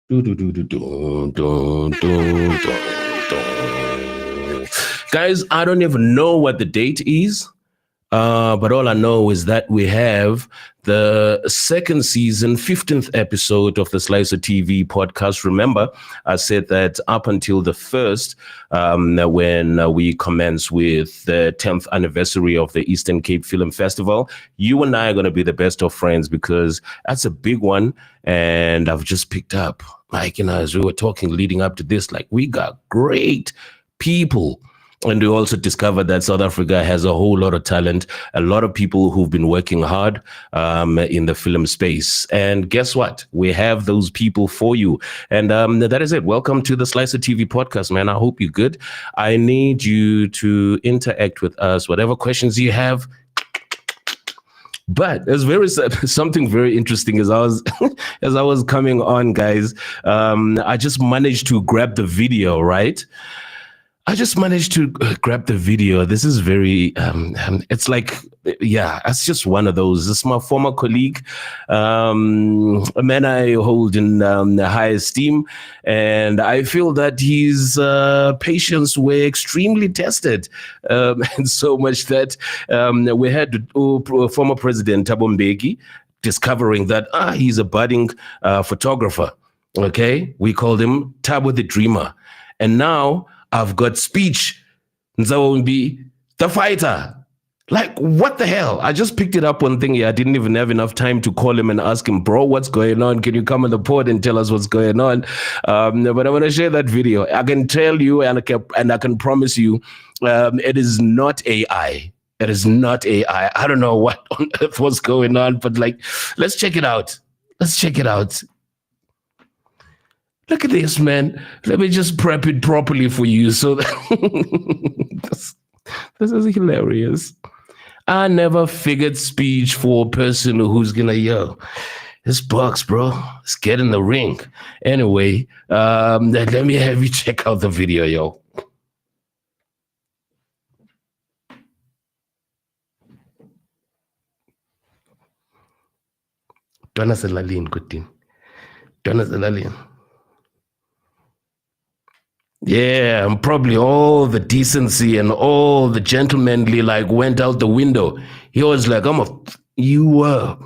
Do, do, do, do, do, do, do, do. Guys, I don't even know what the date is. But all I know is that we have the second season, 15th episode of the Slyso TV podcast. Remember, I said that up until the 1st, when we commence with the 10th anniversary of the Eastern Cape Film Festival, you and I are going to be the best of friends because that's a big one. And I've just picked up, like, as we were talking leading up to this, like, we got great people. And we also discovered that South Africa has a whole lot of talent, a lot of people who've been working hard in the film space. And guess what? We have those people for you. And that is it. Welcome to the Slyso TV podcast, man. I hope you're good. I need you to interact with us, whatever questions you have. But there's something very interesting as I was coming on, guys. I just managed to grab the video, right? I just managed to grab the video. This is very, it's like, yeah, it's just one of those. This is my former colleague, a man I hold in high esteem. And I feel that his patience were extremely tested. And so much that we had former President Thabo Mbeki discovering that he's a budding photographer. Okay, we called him Thabo the Dreamer. And now I've got Spitch, Nzawombi, the fighter. Like, what the hell? I just picked it up one thing here. I didn't even have enough time to call him and ask him, bro, what's going on? Can you come on the pod and tell us what's going on? But I want to share that video. I can tell you and I can promise you it is not AI. It is not AI. I don't know what on earth was going on, but like, let's check it out. Let's check it out. Look at this, man. Let me just prep it properly for you. So this is hilarious. I never figured speech for a person who's gonna yell. This box, bro. Let's get in the ring. Anyway, let me have you check out the video, yo. Donna Selalin, good thing. Donna Selalin. Yeah, and probably all the decency and all the gentlemanly like went out the window. He was like, you were.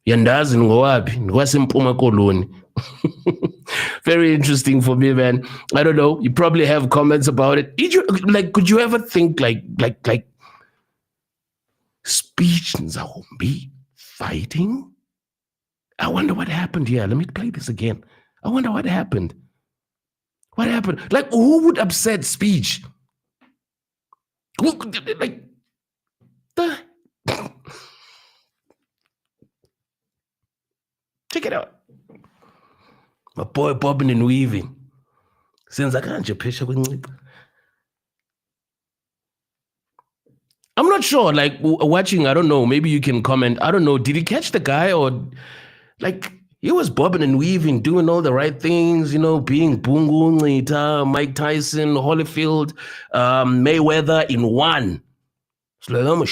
Yandazi ngowapi, ngwasempuma koloni. Very interesting for me, man. I don't know. You probably have comments about it. Could you ever think like Spitch Nzawombi fighting? I wonder what happened here. Let me play this again. I wonder what happened. What happened? Like, who would upset Spitch? Like, check it out. My boy bobbing and weaving. Since I can't picture with I'm not sure, like, watching, I don't know, maybe you can comment. I don't know, did he catch the guy or, like, he was bobbing and weaving, doing all the right things, being Bungu, Ngita, Mike Tyson, Holyfield, Mayweather in one. It's like, I'm going to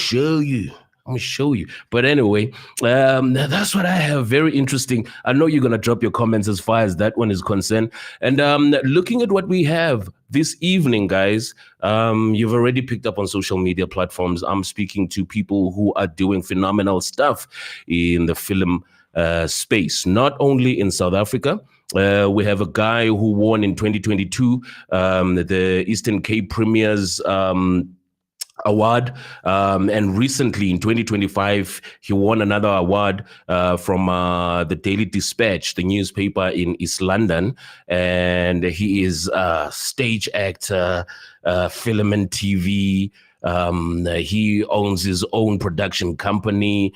show you. But anyway, that's what I have. Very interesting. I know you're going to drop your comments as far as that one is concerned. And looking at what we have this evening, guys, you've already picked up on social media platforms. I'm speaking to people who are doing phenomenal stuff in the film space, not only in South Africa. We have a guy who won in 2022 the Eastern Cape Premier's award, and recently in 2025 he won another award from the Daily Dispatch, the newspaper in East London, and he is a stage actor, film and TV. He owns his own production company.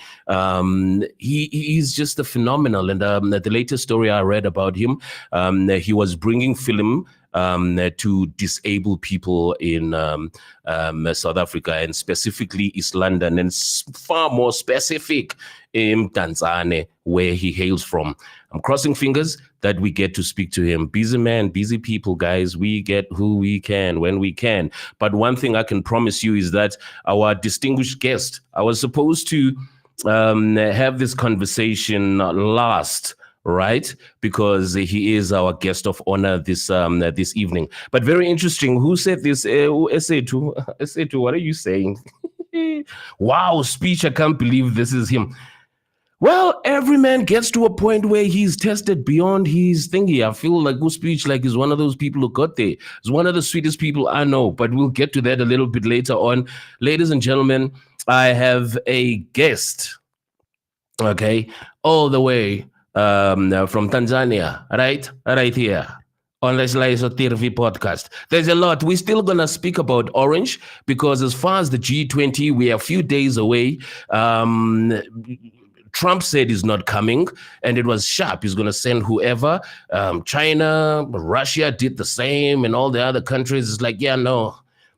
He's just a phenomenal. And the latest story I read about him, he was bringing film to disabled people in South Africa, and specifically East London, and far more specific in Mdantsane, where he hails from. I'm crossing fingers that we get to speak to him. Busy man, busy people, guys. We get who we can when we can. But one thing I can promise you is that our distinguished guest, I was supposed to have this conversation last, right? Because he is our guest of honor this evening. But very interesting. Who said this? S-2, S-2, what are you saying? Wow, Spitch, I can't believe this is him. Well, every man gets to a point where he's tested beyond his thingy. I feel like Spitch like is one of those people who got there. He's one of the sweetest people I know, but we'll get to that a little bit later on. Ladies and gentlemen, I have a guest, okay, all the way from Tanzania, right here on the Slyso TV podcast. There's a lot. We're still going to speak about Orange because as far as the G20, we are a few days away. Trump said he's not coming, and it was sharp. He's going to send whoever. China, Russia did the same, and all the other countries. It's like, yeah, no,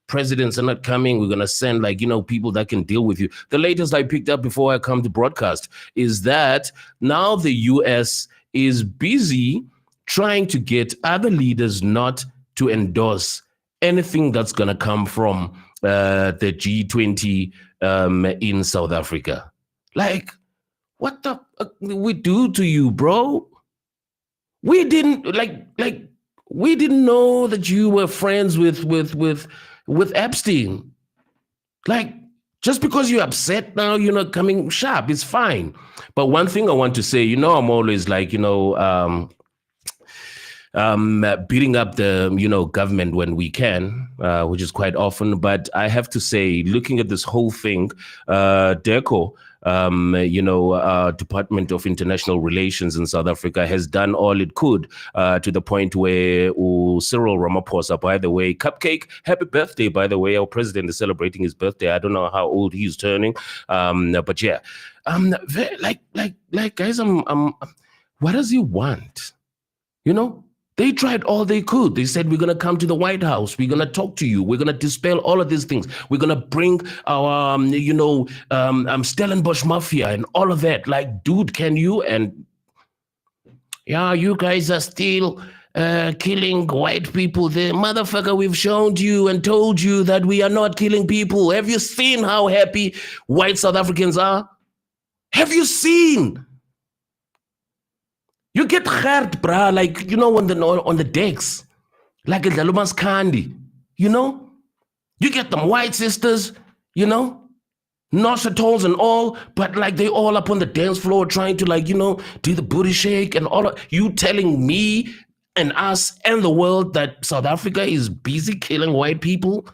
presidents are not coming. We're going to send people that can deal with you. The latest I picked up before I come to broadcast is that now the US is busy trying to get other leaders not to endorse anything that's going to come from the G20 in South Africa. Like, what the fuck did we do to you, bro? We didn't we didn't know that you were friends with Epstein. Like, just because you're upset now, you're not coming sharp. It's fine. But one thing I want to say, I'm always like, beating up the government when we can, which is quite often. But I have to say, looking at this whole thing, DECO, Department of International Relations in South Africa has done all it could to the point where Cyril Ramaphosa, by the way, Cupcake, happy birthday, by the way, our president is celebrating his birthday. I don't know how old he's turning, but yeah, guys, what does he want? They tried all they could. They said, we're going to come to the White House. We're going to talk to you. We're going to dispel all of these things. We're going to bring our, Stellenbosch Mafia and all of that. Like, dude, can you? And yeah, you guys are still killing white people there. Motherfucker, we've shown you and told you that we are not killing people. Have you seen how happy white South Africans are? Have you seen? You get hurt, brah, like, on the decks, like a Dalumas candy, You get them white sisters, nostrils and all, but like they all up on the dance floor trying to do the booty shake and all of you telling me and us and the world that South Africa is busy killing white people?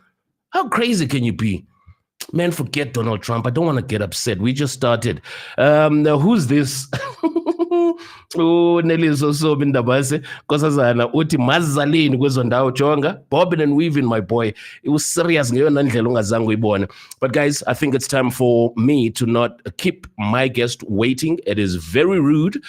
How crazy can you be? Man, forget Donald Trump. I don't want to get upset. We just started. Who's this? Neliso Sobindabase, Kosazana, Uti Mazalin, Gozondao Chonga, bobbing and weaving, my boy. It was serious. But guys, I think it's time for me to not keep my guest waiting. It is very rude.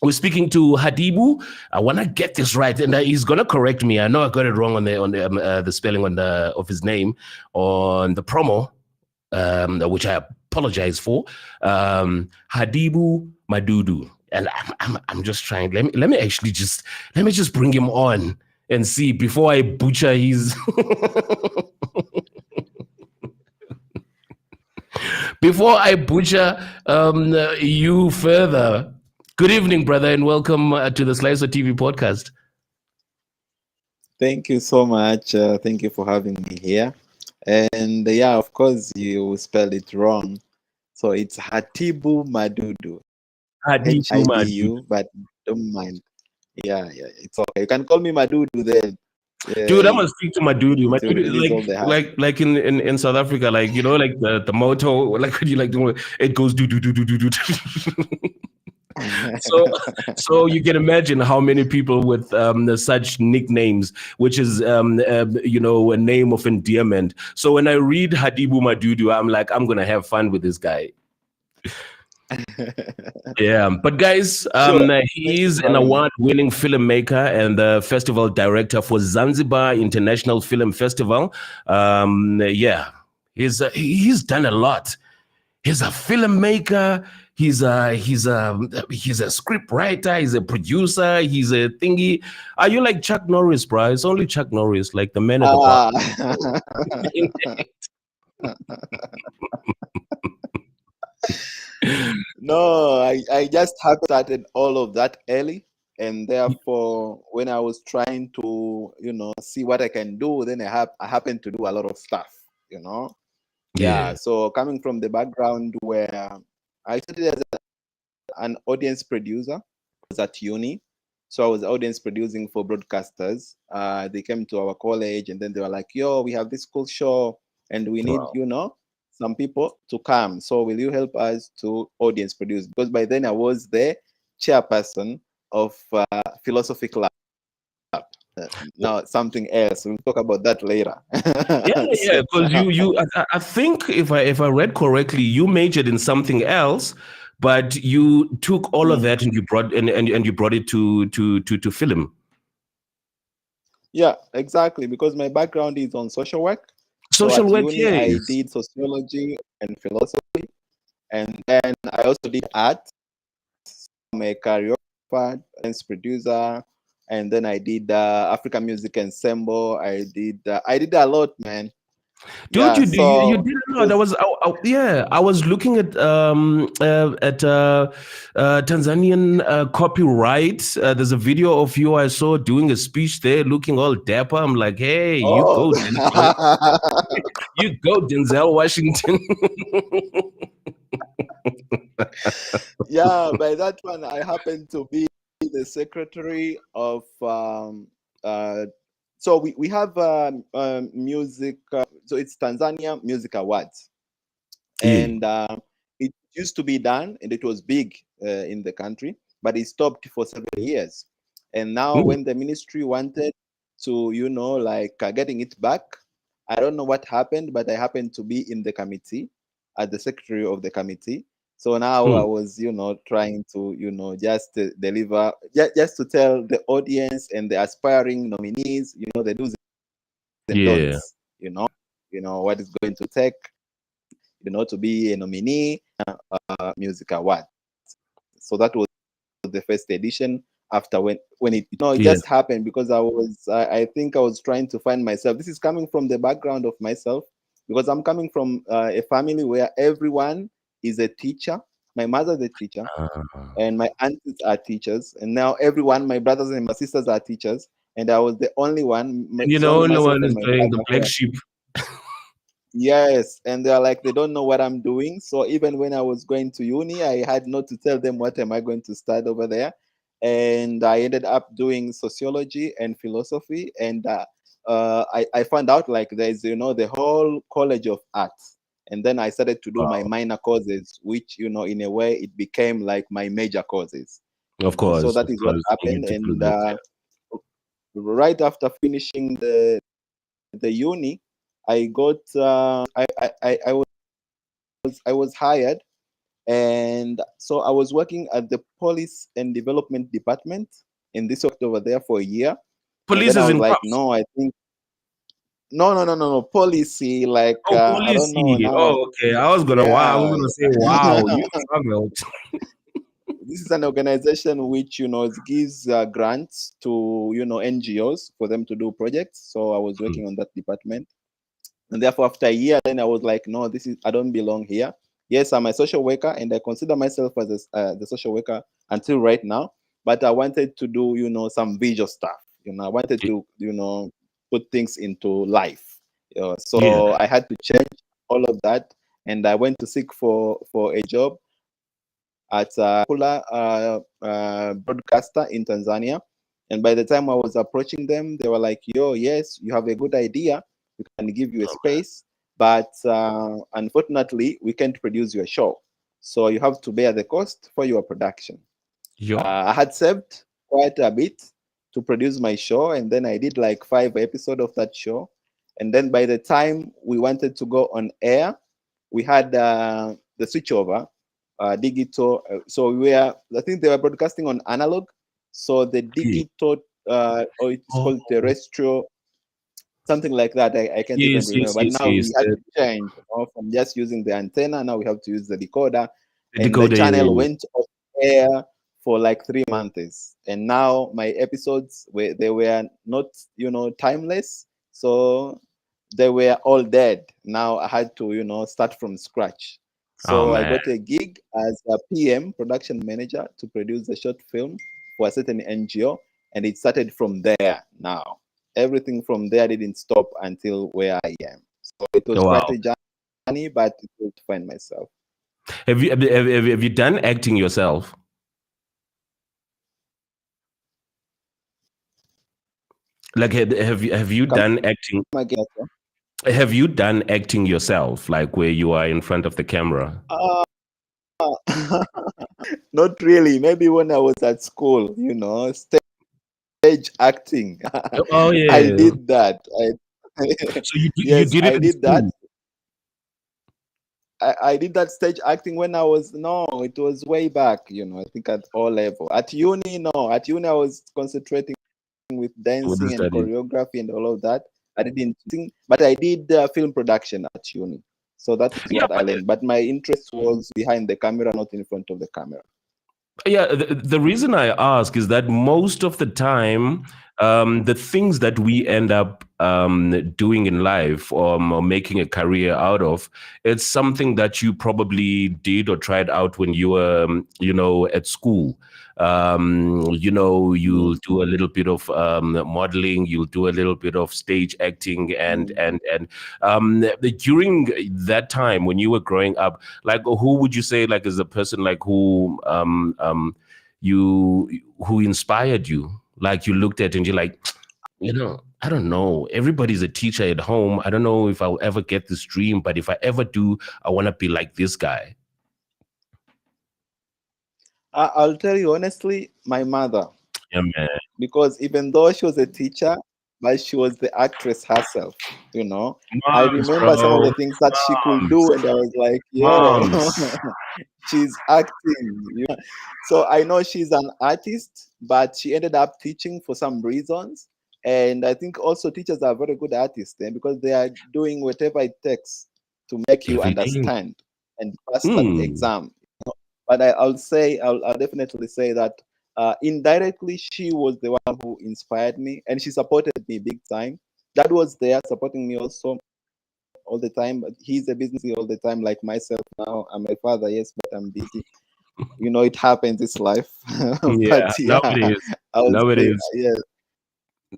We're speaking to Hatibu. I want to get this right, and he's gonna correct me. I know I got it wrong on the spelling of his name on the promo, which I apologize for. Hatibu Madudu, and I'm just trying. Let me just bring him on and see before I butcher his. Before I butcher you further. Good evening, brother, and welcome to the Slyso TV podcast. Thank you so much. Thank you for having me here. And yeah, of course, you spelled it wrong. So it's Hatibu Madudu. Hatibu Madudu. But don't mind. Yeah, it's okay. You can call me Madudu then. Dude, I'm gonna speak to Madudu. Madudu, like in South Africa, like like the motto, like when you doing it goes do do do do do do. So you can imagine how many people with such nicknames, which is a name of endearment. So when I read Hatibu Madudu, I'm like, I'm gonna have fun with this guy. Yeah, but guys, he is an award-winning filmmaker and the festival director for Zanzibar International Film Festival. Yeah, he's done a lot. He's a filmmaker. He's a script writer. He's a producer. He's a thingy. Are you like Chuck Norris, bro? It's only Chuck Norris, like the man at the bar. No, I just have started all of that early. And therefore, when I was trying to, see what I can do, then I happened to do a lot of stuff, Yeah. Yeah. So coming from the background where I started as an audience producer, I was at uni. So I was audience producing for broadcasters. They came to our college and then they were like, yo, we have this cool show and we need, Wow. some people to come. So will you help us to audience produce? Because by then I was the chairperson of philosophy club. Now something else. We'll talk about that later. Yeah, yeah, So, because I think if I read correctly, you majored in something else, but you took all of that and you brought and you brought it to film. yeah, exactly. Because my background is on social work. So Social at work, uni, I yes. did sociology and philosophy. And then I also did art. I'm a choreographer, dance producer. And then I did African Music Ensemble. I did a lot, man. Dude, Yeah, you so did a lot. because Yeah, I was looking at Tanzanian copyright. There's a video of you I saw doing a speech there, looking all dapper. I'm like, hey, you oh go, Denzel. You go, Denzel Washington. yeah, by that one I happened to be the secretary of uh so we have music so it's Tanzania Music Awards. Yeah. And it used to be done and it was big in the country, but it stopped for several years. And now Mm, when the ministry wanted to like getting it back, I don't know what happened, but I happened to be in the committee as the secretary of the committee. So now I mm. was trying to just deliver, just to tell the audience and the aspiring nominees the do's and Yeah. don'ts, what is going to take to be a nominee music award. So that was the first edition. After when it it Yeah. just happened because I think I was trying to find myself. This is coming from the background of myself because I'm coming from a family where everyone is a teacher. My mother's a teacher Ah. and my aunts are teachers, and now everyone, my brothers and my sisters are teachers, and I was the only one. And It's only no myself one and is my playing the father black who are. sheep. Yes, and they're like they don't know what I'm doing. So even when I was going to uni, I had not to tell them what am I going to start over there, and I ended up doing sociology and philosophy. And I found out like there's the whole college of arts, and then I started to do my Wow. minor courses, which in a way it became like my major courses. So Of that is what course, you happened, need to do and that. right after finishing the uni, I got I was hired, and so I was working at the police and development department in this worked over there for a year, and Police then I is was in like, cuffs. no, I think no policy, like Oh, I don't know policy. now. Oh, okay. I was gonna wow. I was Yeah, gonna say, wow, you struggled. this is an organization which it gives grants to NGOs for them to do projects. So I was Mm. working on that department. And therefore, after a year, then I was like, no, I don't belong here. Yes, I'm a social worker, and I consider myself as the social worker until right now. But I wanted to do, some visual stuff. I wanted to, put things into life. Yeah. So I had to change all of that, and I went to seek for a job at a popular broadcaster in Tanzania. And by the time I was approaching them, they were like, yo, yes, you have a good idea. We can give you a space. But unfortunately, we can't produce your show. So you have to bear the cost for your production. Yo. I had saved quite a bit to produce my show. And then I did like 5 episodes of that show. And then by the time we wanted to go on air, we had the switchover, digital. So I think they were broadcasting on analog. So the Yeah. digital, or it's Oh, called terrestrial, something like that. I can't even yes, remember. yes, But yes, now yes. we had to change from just using the antenna. Now we have to use the decoder. The And the decoder. Yeah, channel yeah, went off air for like 3 months. And now my episodes they were not, timeless. So they were all dead. Now I had to, start from scratch. Oh So I man. got a gig as a PM, production manager, to produce a short film for a certain NGO, and it started from there. Now everything from there didn't stop until where I am. So it was quite Wow. a journey, but it was to find myself. Have you done acting yourself? Like have you Come done acting? again. Have you done acting yourself, like where you are in front of the camera? Uh, not really. Maybe when I was at school, stage acting. Oh I yeah. did that. So you Yes, did it I in did that. school. I did that stage acting when I was, no, it was way back, I think at all level. At uni, no. At uni, I was concentrating with With the dancing and studies. choreography and all of that. I didn't sing, but I did film production at uni. So that is Yeah, what I learned. But my interest was behind the camera, not in front of the camera. yeah, the reason I ask is that most of the time, the things that we end up doing in life, or making a career out of, it's something that you probably did or tried out when you were, at school. You'll Mm, do a little bit of modeling, you'll do a little bit of stage acting, and mm. during that time when you were growing up, like who would you say like is a person like you who inspired you, like you looked at and you're like, I don't know, everybody's a teacher at home, I don't know if I'll ever get this dream, but if I ever do, I want to be like this guy. I'll tell you honestly, my mother, Yeah, man. because even though she was a teacher, but she was the actress herself, I Moms, remember some of bro. the things that she could Moms. do, and I was like, Moms. yo, she's acting. So I know she's an artist, but she ended up teaching for some reasons. And I think also teachers are very good artists because they are doing whatever it takes to make you Everything. understand and pass that Hmm. exam. But I'll definitely say that indirectly, she was the one who inspired me, and she supported me big time. Dad was there supporting me also all the time, but he's a busy all the time, like myself now. I'm a father, yes, but I'm busy. It happens, it's life. Yeah, But yeah, nowadays, I would say, nowadays, yes, I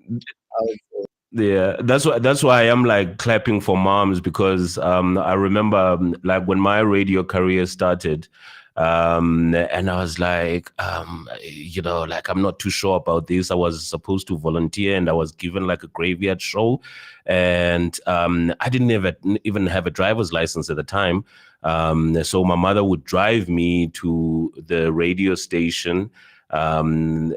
would say, yeah, that's why I'm like clapping for moms, because I remember like when my radio career started, and I was like, like I'm not too sure about this. I was supposed to volunteer, and I was given like a graveyard show, and I didn't even have a driver's license at the time. So my mother would drive me to the radio station, and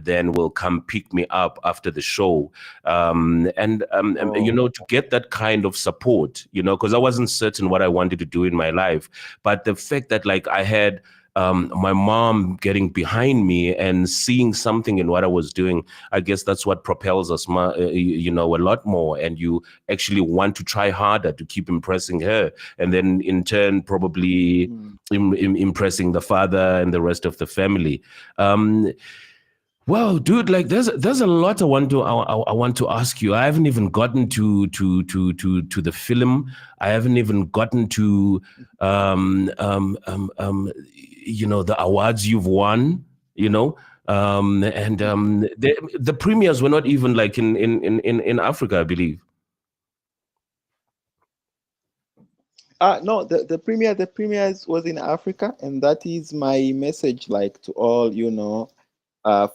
then will come pick me up after the show, oh, to get that kind of support, because I wasn't certain what I wanted to do in my life. But the fact that like I had my mom getting behind me and seeing something in what I was doing, I guess that's what propels us, a lot more. And you actually want to try harder to keep impressing her, and then in turn probably mm, impressing the father and the rest of the family. Um, well, dude, like there's a lot I want to ask you. I haven't even gotten to the film. I haven't even gotten to the awards you've won. And the premieres were not even like in Africa, I believe. no, the premiers was in Africa, and that is my message, like to all, uh,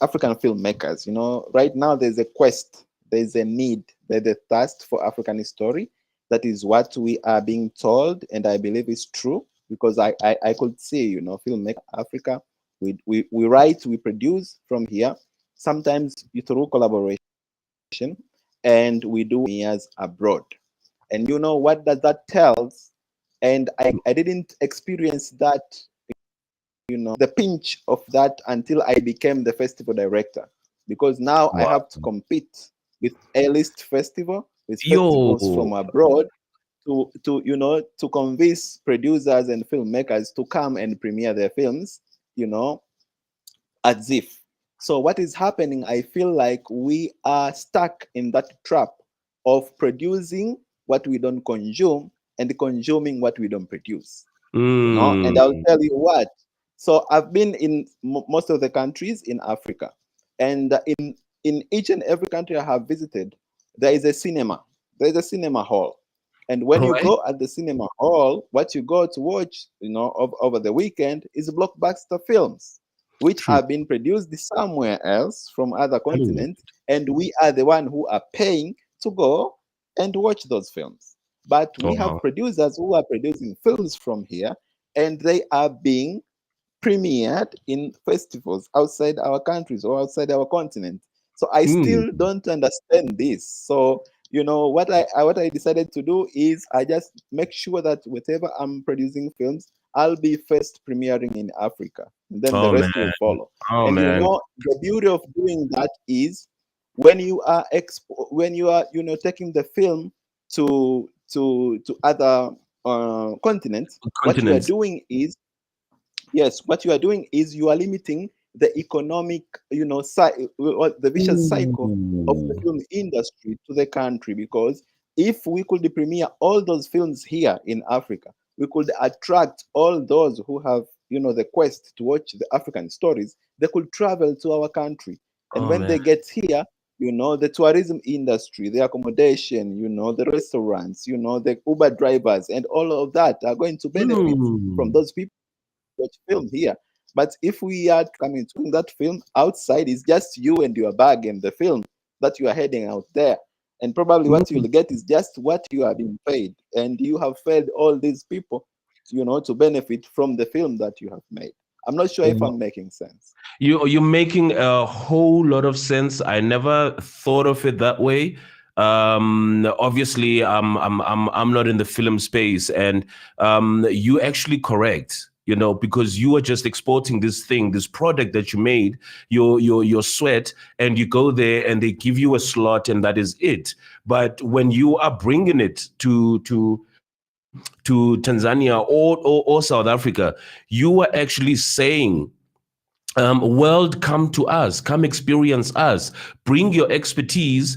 African filmmakers. Right now there's a quest, there's a need, there's a thirst for African history. That is what we are being told, and I believe it's true, because I could see, filmmaker Africa. We write, we produce from here, sometimes through collaboration, and we do years abroad. And what does that tells? And I didn't experience that, the pinch of that, until I became the festival director, because now I Wow. have to compete with A-list festival, with Yo. festivals from abroad, to convince producers and filmmakers to come and premiere their films, you know at ZIF. So what is happening? I feel like we are stuck in that trap of producing what we don't consume, and consuming what we don't produce. And I'll Mm. tell you what. So I've been in most of the countries in Africa, and in each and every country I have visited, there is a cinema. There is a cinema hall, and when All you right. go at the cinema hall, what you go to watch, over the weekend is blockbuster films, which True. have been produced somewhere else from other Hollywood. continents, and we are the one who are paying to go and watch those films. But Oh, we have wow. producers who are producing films from here, and they are being premiered in festivals outside our countries or outside our continent. So I Mm. still don't understand this. So what I decided to do is I just make sure that whatever I'm producing films, I'll be first premiering in Africa, and then the Oh, man. rest will follow. Oh, And man. the beauty of doing that is when you are taking the film to other continents, what you are Continents. doing is yes, what you are doing is you are limiting the economic, the vicious cycle of the Ooh. film industry to the country. Because if we could premiere all those films here in Africa, we could attract all those who have, the quest to watch the African stories. They could travel to our country, and Oh, when man. they get here, the tourism industry, the accommodation, the restaurants, the Uber drivers, and all of that are going to benefit from Mm. those people watch film here. But if we are coming to that film outside, it's just you and your bag and the film that you are heading out there. And probably what Mm. you'll get is just what you are being paid. And you have fed all these people, to benefit from the film that you have made. I'm not sure if I'm making sense. You're making a whole lot of sense. I never thought of it that way. Obviously, I'm not in the film space, and you actually correct. Because you are just exporting this thing, this product that you made, your sweat, and you go there and they give you a slot, and that is it. But when you are bringing it to Tanzania or South Africa, you are actually saying, world, come to us, come experience us, bring your expertise,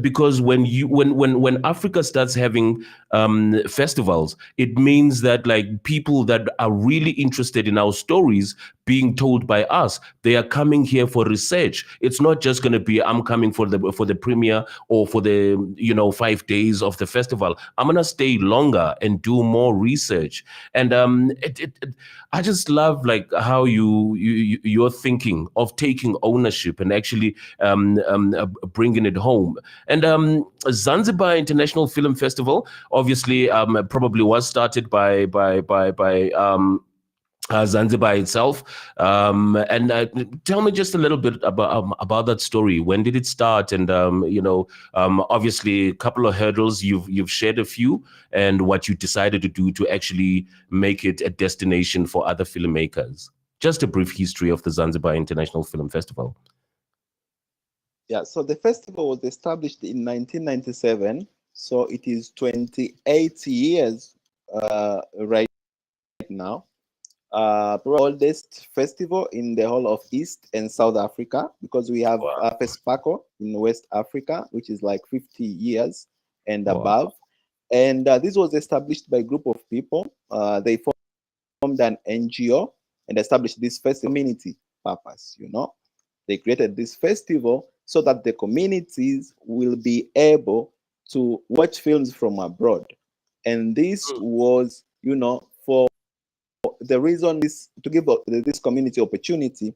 because when Africa starts having festivals, it means that like people that are really interested in our stories being told by us, they are coming here for research. It's not just going to be, I'm coming for the premiere or for the 5 days of the festival. I'm going to stay longer and do more research. And I just love like how you're thinking of taking ownership and actually bringing it home. And Zanzibar International Film Festival obviously probably was started by Zanzibar itself. And tell me just a little bit about that story. When did it start? And obviously, a couple of hurdles. You've shared a few, and what you decided to do to actually make it a destination for other filmmakers. Just a brief history of the Zanzibar International Film Festival. Yeah, so the festival was established in 1997. So it is 28 years right now. Oldest festival in the whole of East and South Africa, because we have Wow. FESPACO in West Africa, which is like 50 years and Wow. above. And this was established by a group of people. They formed an NGO and established this first community purpose. They created this festival so that the communities will be able to watch films from abroad. And this was, for the reason is to give this community opportunity,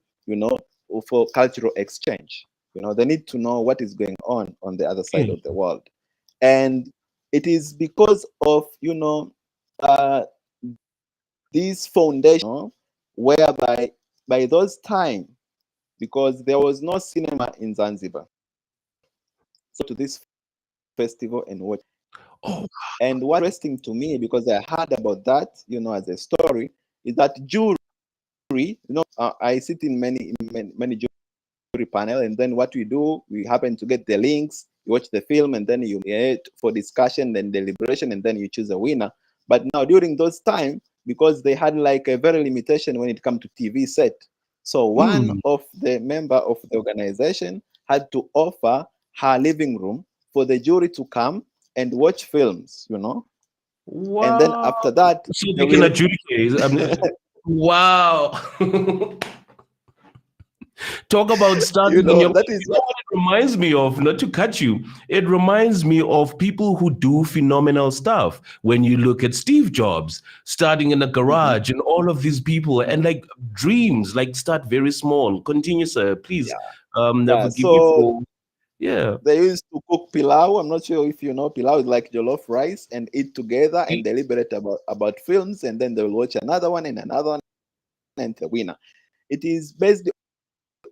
for cultural exchange. They need to know what is going on the other side Okay. of the world. And it is because of, uh, this foundation, whereby by those time, because there was no cinema in Zanzibar, so to this festival and watch. Oh, And what's interesting to me, because I heard about that, as a story, is that jury, I sit in many jury panel, and then what we do, we happen to get the links, you watch the film, and then you get for discussion and deliberation, and then you choose a winner. But now during those time, because they had like a very limitation when it comes to TV set, so one mm. of the member of the organization had to offer her living room for the jury to come and watch films, And then Wow. after that, So they they can will. adjudicate. Wow. Talk about You starting in know, your. that You is know what. what it reminds me of? Not to cut you, it reminds me of people who do phenomenal stuff. When you look at Steve Jobs starting in a Mhm. garage, and all of these people, and like dreams, like start very small. Continue, sir. Please, Yeah. Yeah. forgive me So for. Yeah. they used to cook pilau. I'm not sure if you know pilau is like jollof rice, and eat together and deliberate about films, and then they'll watch another one and another one and the winner. It is based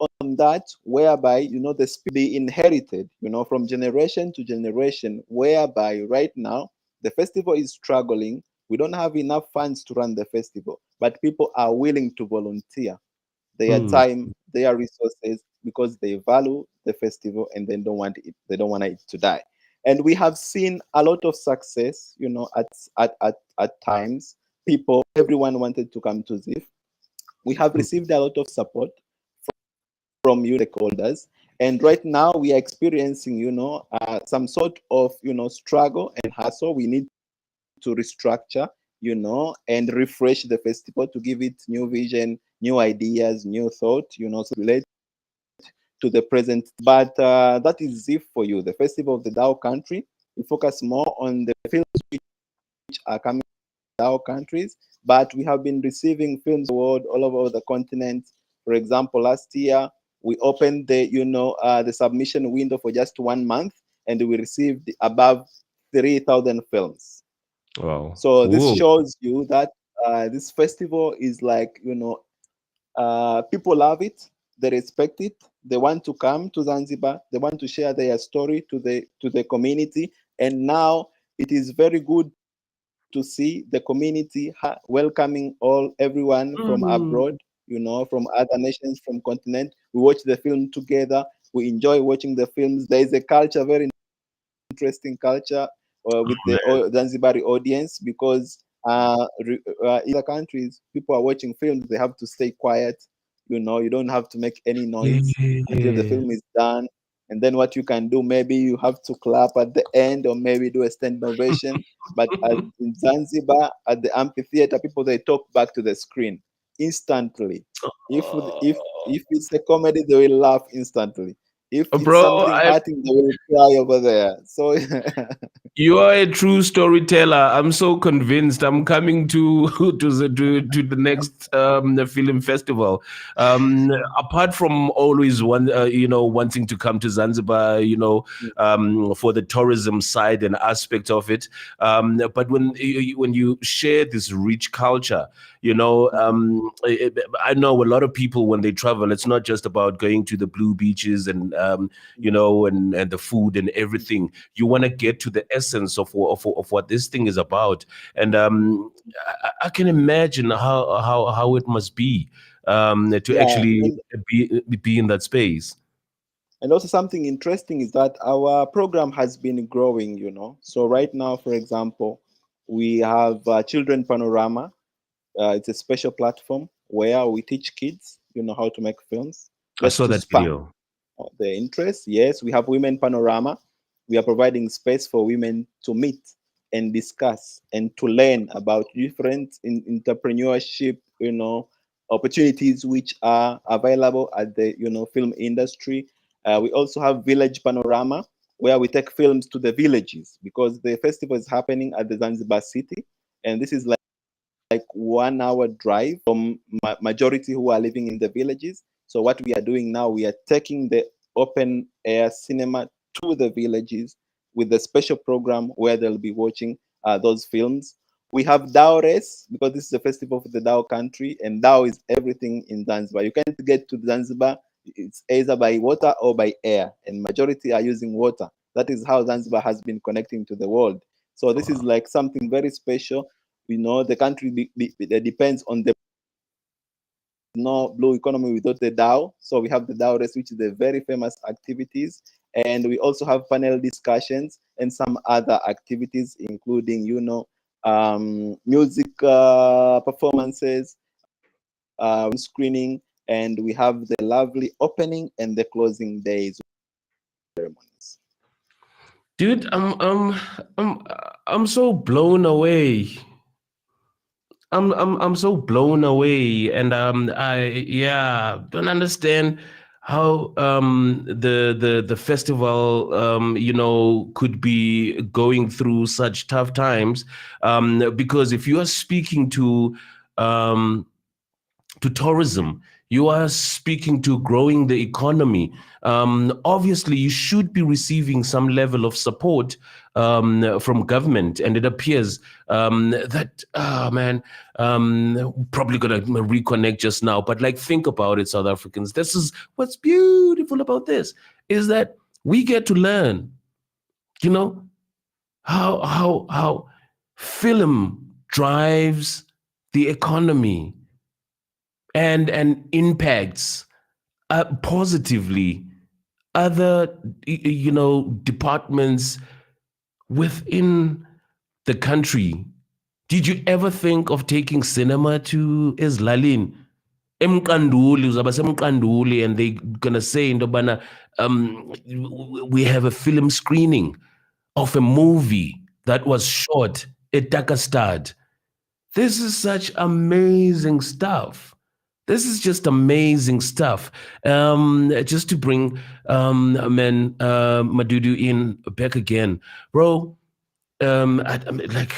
on that, whereby the spirit be inherited, from generation to generation. Whereby right now the festival is struggling. We don't have enough funds to run the festival, but people are willing to volunteer their Hmm. time, their resources, because they value the festival and they don't want it. They don't want it to die. And we have seen a lot of success. At times, everyone wanted to come to ZIF. We have received a lot of support from stakeholders, and right now we are experiencing, some sort of, struggle and hassle. We need to restructure, and refresh the festival to give it new vision, new ideas, new thought, so relate to the present. But that is it for you. The Festival of the Dao country. We focus more on the films which are coming from Dao countries, but we have been receiving films award all over the continent. For example, last year we opened the submission window for just 1 month, and we received above 3,000 films. Wow. So this Whoa. shows you that this festival is like, people love it, they respect it, they want to come to Zanzibar, they want to share their story to the community, and now it is very good to see the community welcoming everyone from Mm. abroad, from other nations, from continent. We watch the film together. We enjoy watching the films. There is a culture, very interesting culture with the Zanzibari audience, because in other countries, people are watching films, they have to stay quiet. You don't have to make any noise until the Yeah. film is done. And then what you can do, maybe you have to clap at the end, or maybe do a stand ovation. But in Zanzibar, at the amphitheater, people, they talk back to the screen instantly. If it's a comedy, they will laugh instantly. If it's Bro, something hurting, they will cry over there. So you are a true storyteller. I'm so convinced. I'm coming to to the next the film festival. Apart from always wanting to come to Zanzibar, for the tourism side and aspect of it. But when you share this rich culture, I know a lot of people when they travel, it's not just about going to the blue beaches and and the food and everything. You want to get to the essence of what this thing is about. And I can imagine how it must be to yeah, actually be in that space. and also something interesting is that our program has been growing. So right now, for example, we have Children Panorama. It's a special platform where we teach kids, how to make films, I just saw to that spark video. the interest. Yes, we have Women Panorama. We are providing space for women to meet and discuss and to learn about different entrepreneurship, opportunities which are available at the film industry. We also have Village Panorama, where we take films to the villages, because the festival is happening at the Zanzibar city, and this is like 1 hour drive from majority who are living in the villages. So what we are doing now, we are taking the open air cinema to the villages with a special program where they'll be watching those films. We have Dao Race, because this is a festival for the Dao country, and Dao is everything in Zanzibar. You can't get to Zanzibar, it's either by water or by air, and majority are using water. That is how Zanzibar has been connecting to the world. So this is like something very special. The country depends on the no blue economy without the DAO. So we have the DAO race, which is a very famous activities. And we also have panel discussions and some other activities, including, music performances, screening, and we have the lovely opening and the closing days ceremonies. Dude, I'm I'm so blown away. I'm so blown away, and I yeah don't understand how the festival could be going through such tough times, because if you are speaking um to tourism, you are speaking to growing the economy. Obviously, you should be receiving some level of support from government, and it appears that man, probably gonna reconnect just now. But like, think about it, South Africans. This is what's beautiful about this is that we get to learn. You know how film drives the economy and impacts positively other departments within the country. Did you ever think of taking cinema to Eslalin? Emkanduli, uzaba semkanduli, and they gonna say into bana, we have a film screening of a movie that was shot at Takastad. This is such amazing stuff. This is just amazing stuff. Just to bring Madudu in back again, bro. I mean, like,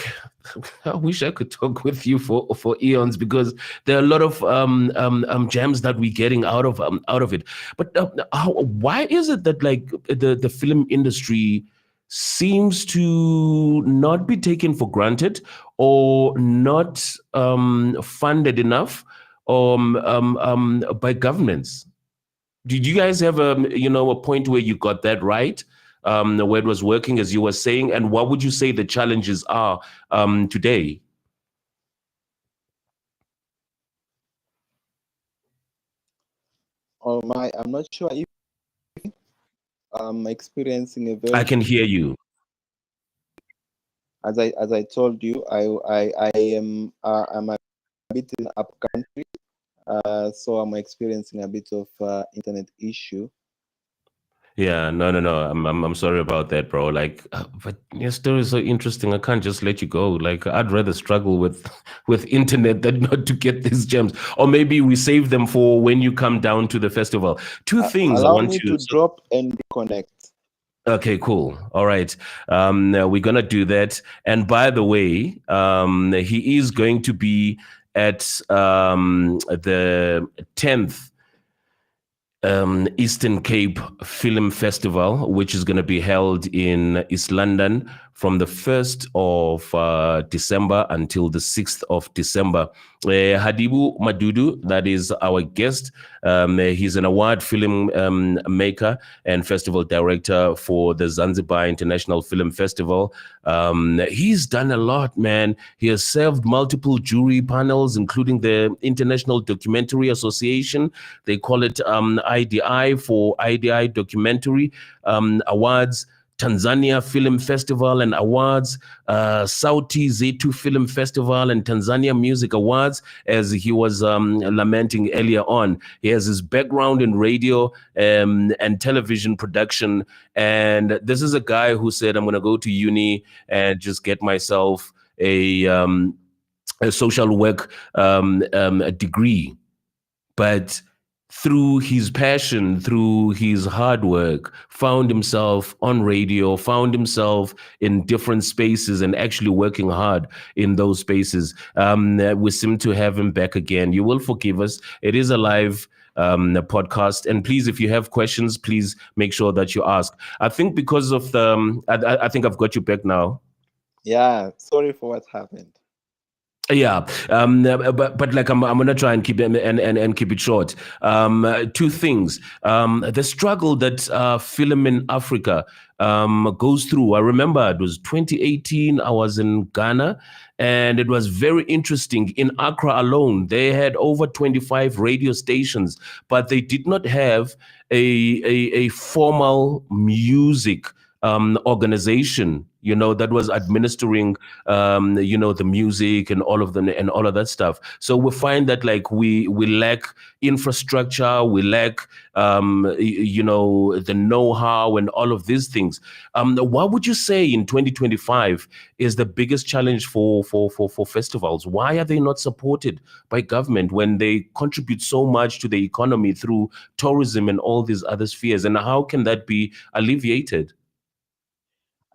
I wish I could talk with you for eons, because there are a lot of gems that we're getting out of it. But why is it that like the film industry seems to not be taken for granted, or not funded enough by governments? Did you guys have a point where you got that right, where it was working as you were saying, and what would you say the challenges are today? I'm not sure if I'm experiencing a I very, can hear you. as I told you, I am I'm a bit in up country, so I'm experiencing a bit of internet issue. Yeah, no. I'm sorry about that, bro. Like, but your story is so interesting. I can't just let you go. Like, I'd rather struggle with with internet than not to get these gems. Or maybe we save them for when you come down to the festival. Two things I Allow want me to. to drop and reconnect. Okay, cool. All right. We're going to do that. And by the way, he is going to be at the 10th Eastern Cape Film Festival, which is going to be held in East London from the 1st of December until the 6th of December. Hatibu Madudu, that is our guest. He's an award film maker and festival director for the Zanzibar International Film Festival. He's done a lot, man. He has served multiple jury panels, including the International Documentary Association. They call it IDI for IDI Documentary Awards. Tanzania Film Festival and Awards, Sauti Z2 Film Festival and Tanzania Music Awards, as he was lamenting earlier on. He has his background in radio and television production. And this is a guy who said, I'm going to go to uni and just get myself a social work a degree. But through his passion, through his hard work, found himself on radio, found himself in different spaces and actually working hard in those spaces. We seem to have him back again. You will forgive us. It is a live podcast. And please, if you have questions, please make sure that you ask. I think because of the, I think I've got you back now. Yeah, sorry for what happened. Yeah, but like I'm gonna try and keep it and keep it short. Two things: the struggle that film in Africa goes through. I remember it was 2018. I was in Ghana, and it was very interesting. In Accra alone, they had over 25 radio stations, but they did not have a formal music organization, that was administering, the music and all of them and all of that stuff. So we find that like we lack infrastructure, we lack, the know-how and all of these things. What would you say in 2025 is the biggest challenge for festivals? Why are they not supported by government when they contribute so much to the economy through tourism and all these other spheres? And how can that be alleviated?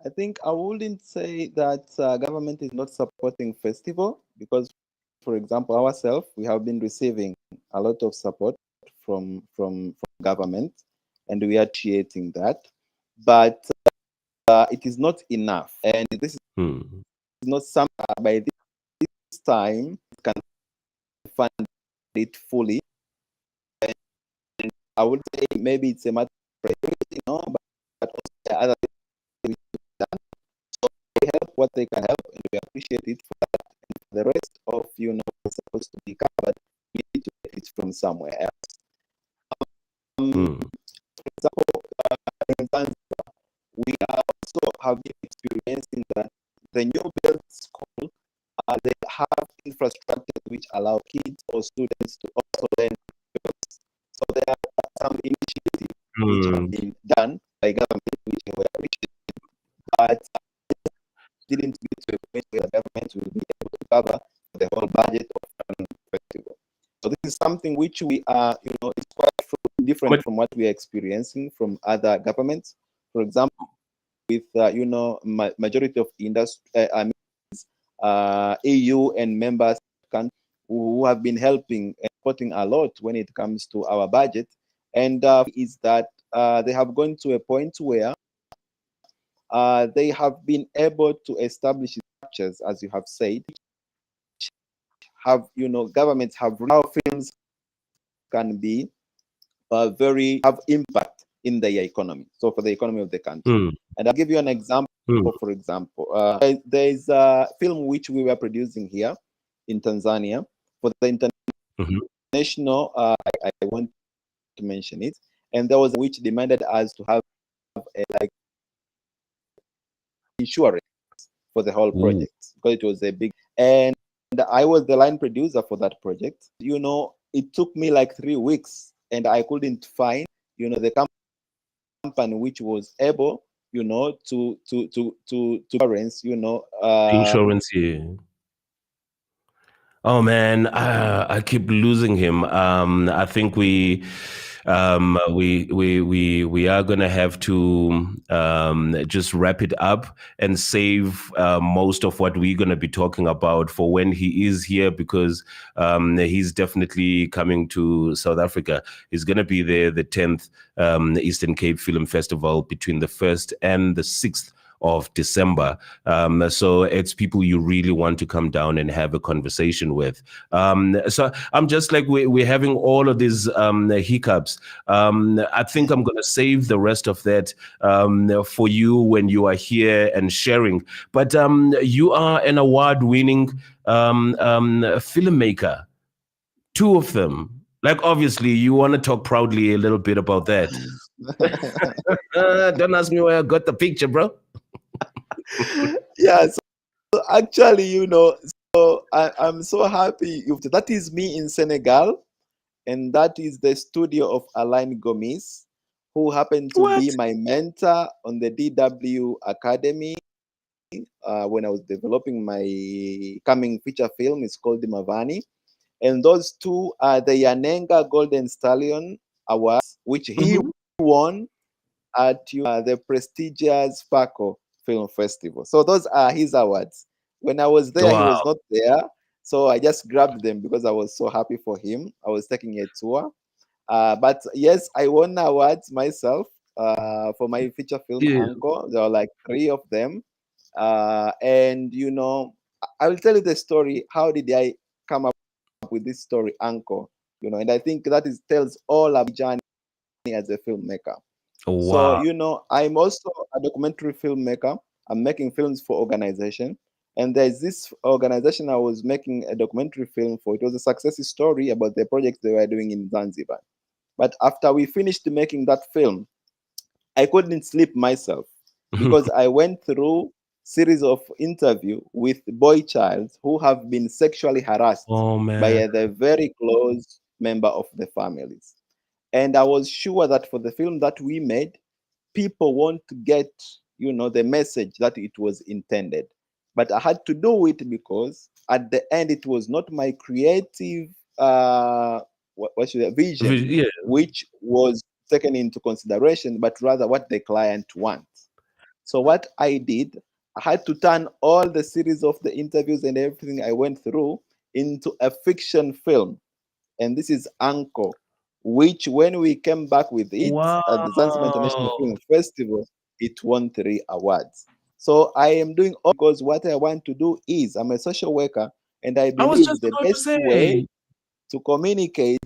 I think I wouldn't say that government is not supporting festival because, for example, ourselves, we have been receiving a lot of support from government, and we are appreciating that. But it is not enough, and this is not something by this time can fund it fully. And I would say maybe it's a matter of priority, but also other things done. So they help what they can help, and we appreciate it for that. And the rest of what's supposed to be covered, we need to get it from somewhere else. For example, in Zanzibar, we also have been experiencing that the new build school, they have infrastructure which allow kids or students to also learn. So there are some initiatives which have been done by government which were appreciated, but didn't get to a point where the government will be able to cover the whole budget of the festival. So this is something which we are, it's quite different from what we are experiencing from other governments. For example, with majority of industry, EU and members countries who have been helping and supporting a lot when it comes to our budget, and is that they have gone to a point where they have been able to establish structures, as you have said, have governments have now films can be have impact in their economy. So for the economy of the country, and I'll give you an example. For example, there is a film which we were producing here in Tanzania for the international. I want to mention it, and there was which demanded us to have a insurance for the whole project because it was a big, and I was the line producer for that project. It took me like 3 weeks, and I couldn't find the company which was able to insurance insurance here. Oh man, I keep losing him. I think we are gonna have to just wrap it up and save most of what we're gonna be talking about for when he is here, because he's definitely coming to South Africa. He's gonna be there the 10th Eastern Cape Film Festival between the 1st and the 6th of December. So it's people you really want to come down and have a conversation with. So I'm just like, we're having all of these hiccups. I think I'm going to save the rest of that for you when you are here and sharing. But you are an award-winning filmmaker, 2 of them. Like, obviously, you want to talk proudly a little bit about that. Don't ask me where I got the picture, bro. Yeah, so actually, so I'm so happy. That is me in Senegal, and that is the studio of Alain Gomis, who happened to be my mentor on the DW Academy when I was developing my coming feature film. It's called Mavani, and those 2 are the Yanenga Golden Stallion Awards, which he won at the prestigious Paco Film Festival. So those are his awards. When I was there, he was not there. So I just grabbed them because I was so happy for him. I was taking a tour. But yes, I won awards myself for my feature film, Anko. There were like 3 of them. And, I will tell you the story. How did I come up with this story, Anko? And I think that tells all of journey as a filmmaker. So, I'm also a documentary filmmaker. I'm making films for organization. And there's this organization I was making a documentary film for. It was a success story about the project they were doing in Zanzibar. But after we finished making that film, I couldn't sleep myself. because I went through series of interview with boy childs who have been sexually harassed Oh by man. the very close member of the families. And I was sure that for the film that we made, people won't get, the message that it was intended. But I had to do it because at the end, it was not my creative, what should I, vision, Yeah. which was taken into consideration, but rather what the client wants. So what I did, I had to turn all the series of the interviews and everything I went through into a fiction film. And this is Anko, which when we came back with it at the Zanzibar International Wow. Film Festival, it won 3 awards. So I am doing all because what I want to do is I'm a social worker, and I I was believe just the about to best way say. to communicate,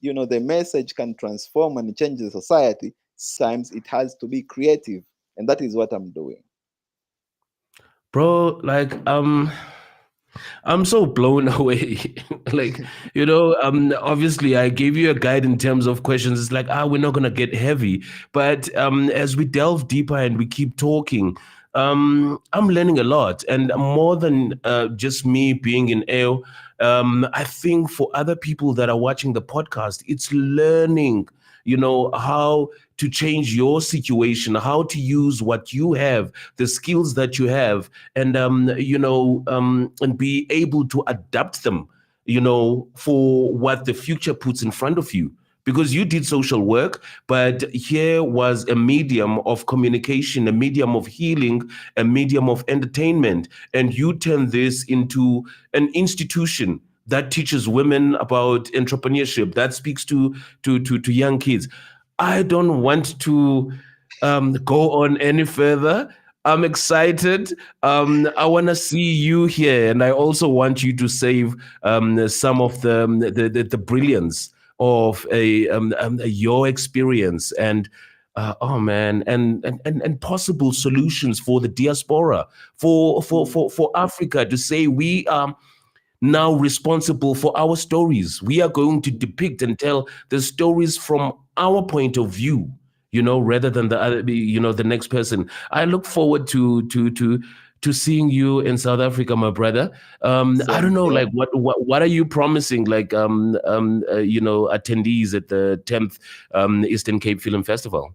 the message can transform and change the society. Sometimes it has to be creative, and that is what I'm doing. Bro, like I'm so blown away. Like, obviously I gave you a guide in terms of questions. It's like, we're not gonna get heavy. But as we delve deeper and we keep talking, I'm learning a lot. And more than just me being in awe, I think for other people that are watching the podcast, it's learning, how to change your situation, how to use what you have, the skills that you have, and and be able to adapt them, for what the future puts in front of you. Because you did social work, but here was a medium of communication, a medium of healing, a medium of entertainment, and you turn this into an institution that teaches women about entrepreneurship, that speaks to young kids. I don't want to go on any further. I'm excited. I want to see you here, and I also want you to save some of the brilliance of your experience and. Oh man, and possible solutions for the diaspora, for Africa, to say we are now responsible for our stories. We are going to depict and tell the stories from our point of view, rather than the other, the next person. I look forward to seeing you in South Africa, my brother. I don't Same know, here. like what are you promising, like attendees at the 10th Eastern Cape Film Festival?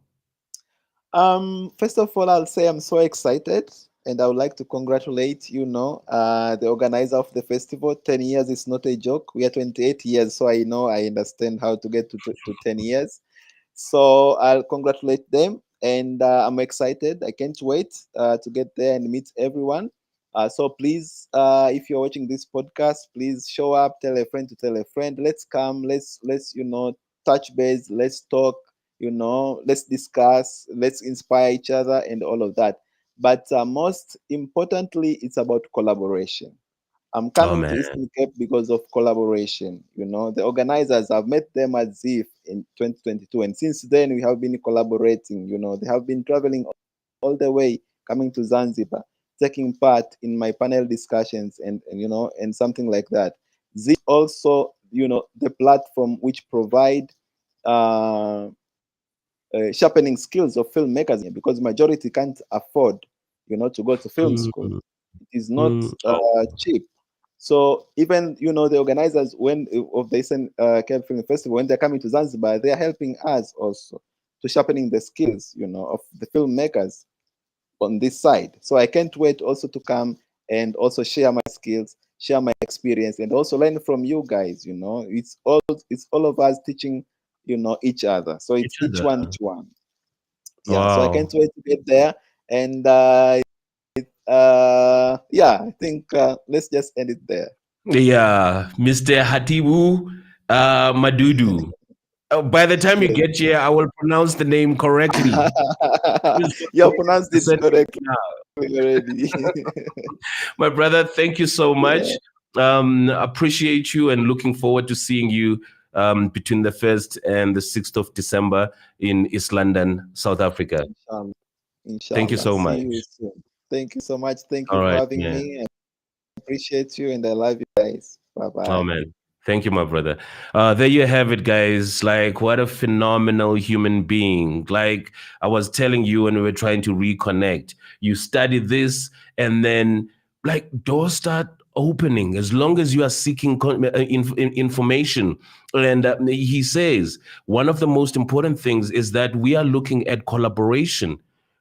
First of all, I'll say I'm so excited, and I would like to congratulate, the organizer of the festival. 10 years is not a joke. We are 28 years, so I know I understand how to get to 10 years. So I'll congratulate them, and I'm excited. I can't wait to get there and meet everyone. So please, if you're watching this podcast, please show up, tell a friend to tell a friend. Let's come. Let's touch base. Let's talk. Let's discuss. Let's inspire each other and all of that. But most importantly, it's about collaboration. I'm Oh coming to man. Eastern Cape because of collaboration. The organizers, I've met them at ZIF in 2022, and since then we have been collaborating. They have been traveling all the way, coming to Zanzibar, taking part in my panel discussions, and something like that. ZIF also, the platform which provide uh, sharpening skills of filmmakers, because majority can't afford, to go to film school. Mm, It is not oh, cheap. So even the organizers when of the Eastern Cape Film Festival, when they're coming to Zanzibar, they are helping us also to sharpening the skills, of the filmmakers on this side. So I can't wait also to come and also share my skills, share my experience, and also learn from you guys. It's all of us teaching, each other. So it's each each one, other. each one. Yeah. So I can't Wow. wait to get there. And yeah, I think let's just end it there. Yeah, Mr. Hatibu Madudu. By the time you Yes. get here, I will pronounce the name correctly. I'm just You have going to make pronounced the it surname correctly now. already. My brother, thank you so Yeah. much. Appreciate you and looking forward to seeing you between the 1st and the 6th of December in East London, South Africa. Inshallah. Thank you Inshallah. so See much. you soon. Thank you so much. Thank you All for right, having man. me. I appreciate you, and I love you guys. Bye Oh, bye. man. Thank you, my brother. There you have it, guys. Like, what a phenomenal human being. Like I was telling you when we were trying to reconnect, you study this and then like doors start opening as long as you are seeking information. And he says one of the most important things is that we are looking at collaboration.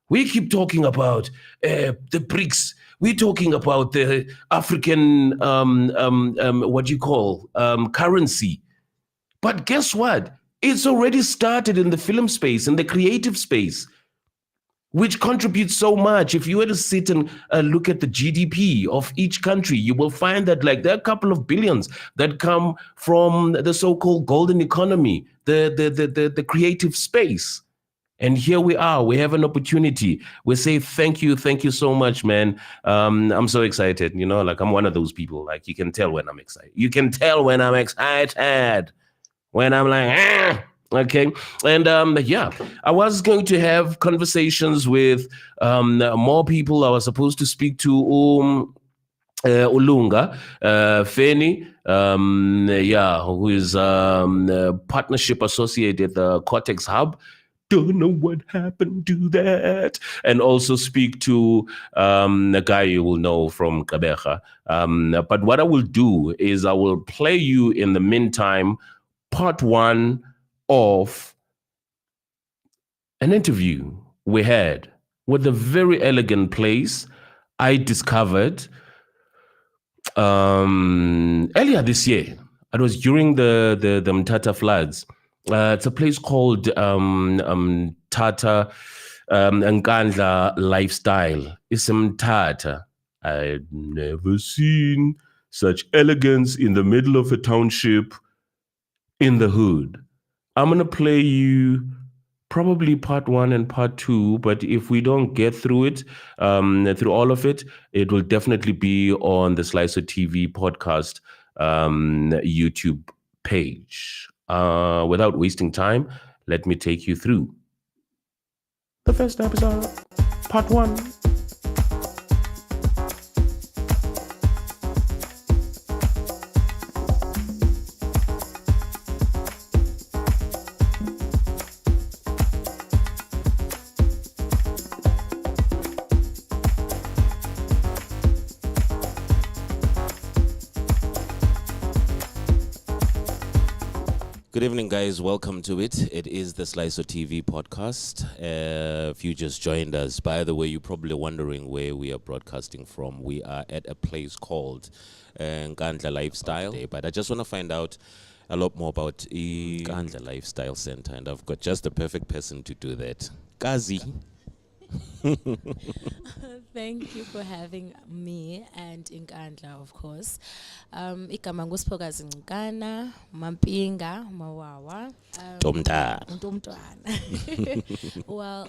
We keep talking about the BRICS. We're talking about the African, what do you call, currency. But guess what? It's already started in the film space, in the creative space, which contributes so much. If you were to sit and look at the GDP of each country, you will find that like there are a couple of billions that come from the so-called golden economy, the creative space. And here we are. We have an opportunity. We say thank you so much, man. I'm so excited. You know, like I'm one of those people. Like you can tell when I'm excited. You can tell when I'm excited. When I'm like, okay. And yeah, I was going to have conversations with more people. I was supposed to speak to Lunga Feni, who is partnership associate at the Cortex Hub. Don't know what happened to that. And also speak to a guy you will know from Kabeja. But what I will do is I will play you in the meantime part one of an interview we had with a very elegant place I discovered earlier this year. It was during the Mthatha floods. It's a place called Mthatha Nkandla Lifestyle. It's Mthatha. I'd never seen such elegance in the middle of a township in the hood. I'm going to play you probably part one and part two, but if we don't get through it, through all of it, it will definitely be on the Slyso TV podcast YouTube page. Without wasting time, let me take you through the first episode, part one. Good evening, guys. Welcome to it. It is the Slyso TV podcast. If you just joined us, by the way, you're probably wondering where we are broadcasting from. We are at a place called Nkandla Lifestyle. But I just want to find out a lot more about Nkandla Lifestyle Center, and I've got just the perfect person to do that. Kazi. Thank you for having me and Nkandla, of course. Igama ngusiphokazi Nkana, Mampinga, Mawawa. Ntomntwana. Well,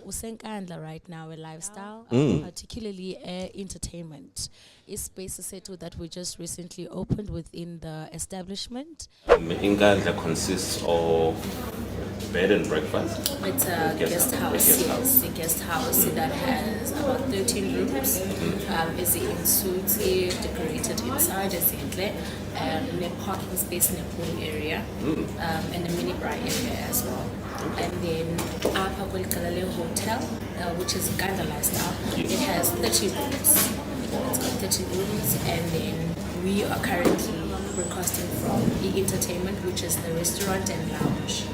usenkandla right now a lifestyle, particularly entertainment. Is space settled that we just recently opened within the establishment. Nkandla consists of bed and breakfast. It's a guest house, yes. A guest house that has about 13 rooms. Is in suite, decorated inside, as in a parking space in a pool area, and a mini bar area as well. And then our Kalale Hotel, which is Nkandla Lifestyle, it has 30 rooms. It's got 30 rooms, and then we are currently broadcasting from E-Entertainment, which is the restaurant and lounge.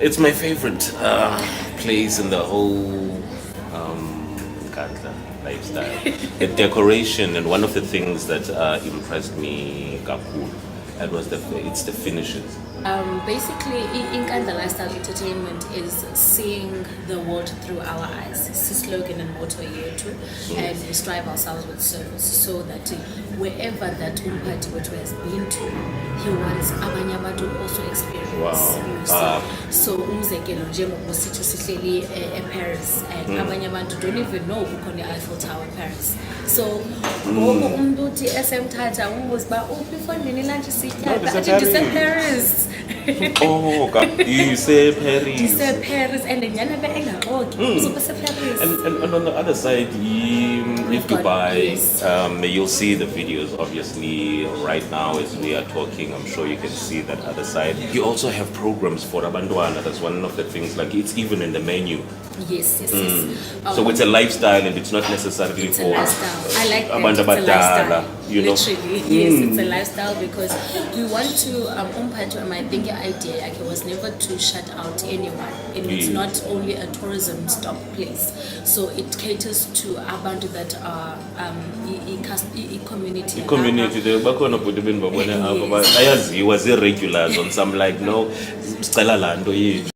It's my favorite place in the whole Nkandla Lifestyle. The decoration, and one of the things that impressed me, Kapul, it's the finishes. Basically, Nkandla Lifestyle Entertainment is seeing the world through our eyes. It's the slogan and motto here too, and we strive ourselves with service so that wherever that Umpati has been to, he wants abanye to also experience. Wow. So umzekelo njengoba sithi sihleli Paris, and abanye abantu don't even know ukho Eiffel Tower in Paris. So ngoku umuntu uthi esemthatha umbuza ba uphi for nini lunch sitya athi Paris. Oh God, you say Paris. You say Paris, and then Paris. And on the other side, if you buy, you'll see the videos, obviously, right now as we are talking. I'm sure you can see that other side. You also have programs for Abandwana. That's one of the things, like it's even in the menu. Yes. So it's a lifestyle and it's not necessarily It's for a lifestyle. I like that. Abantu It's a lifestyle. abadala, you know. Literally, yes, it's a lifestyle because we want to. I think your idea like, it was never to shut out anyone, and it's not only a tourism stop place. So it caters to abantu that are community. Community, the bakhona bhuti benibabona apha bayaziwa zii-regulars on some like no sicela laa nto yethu.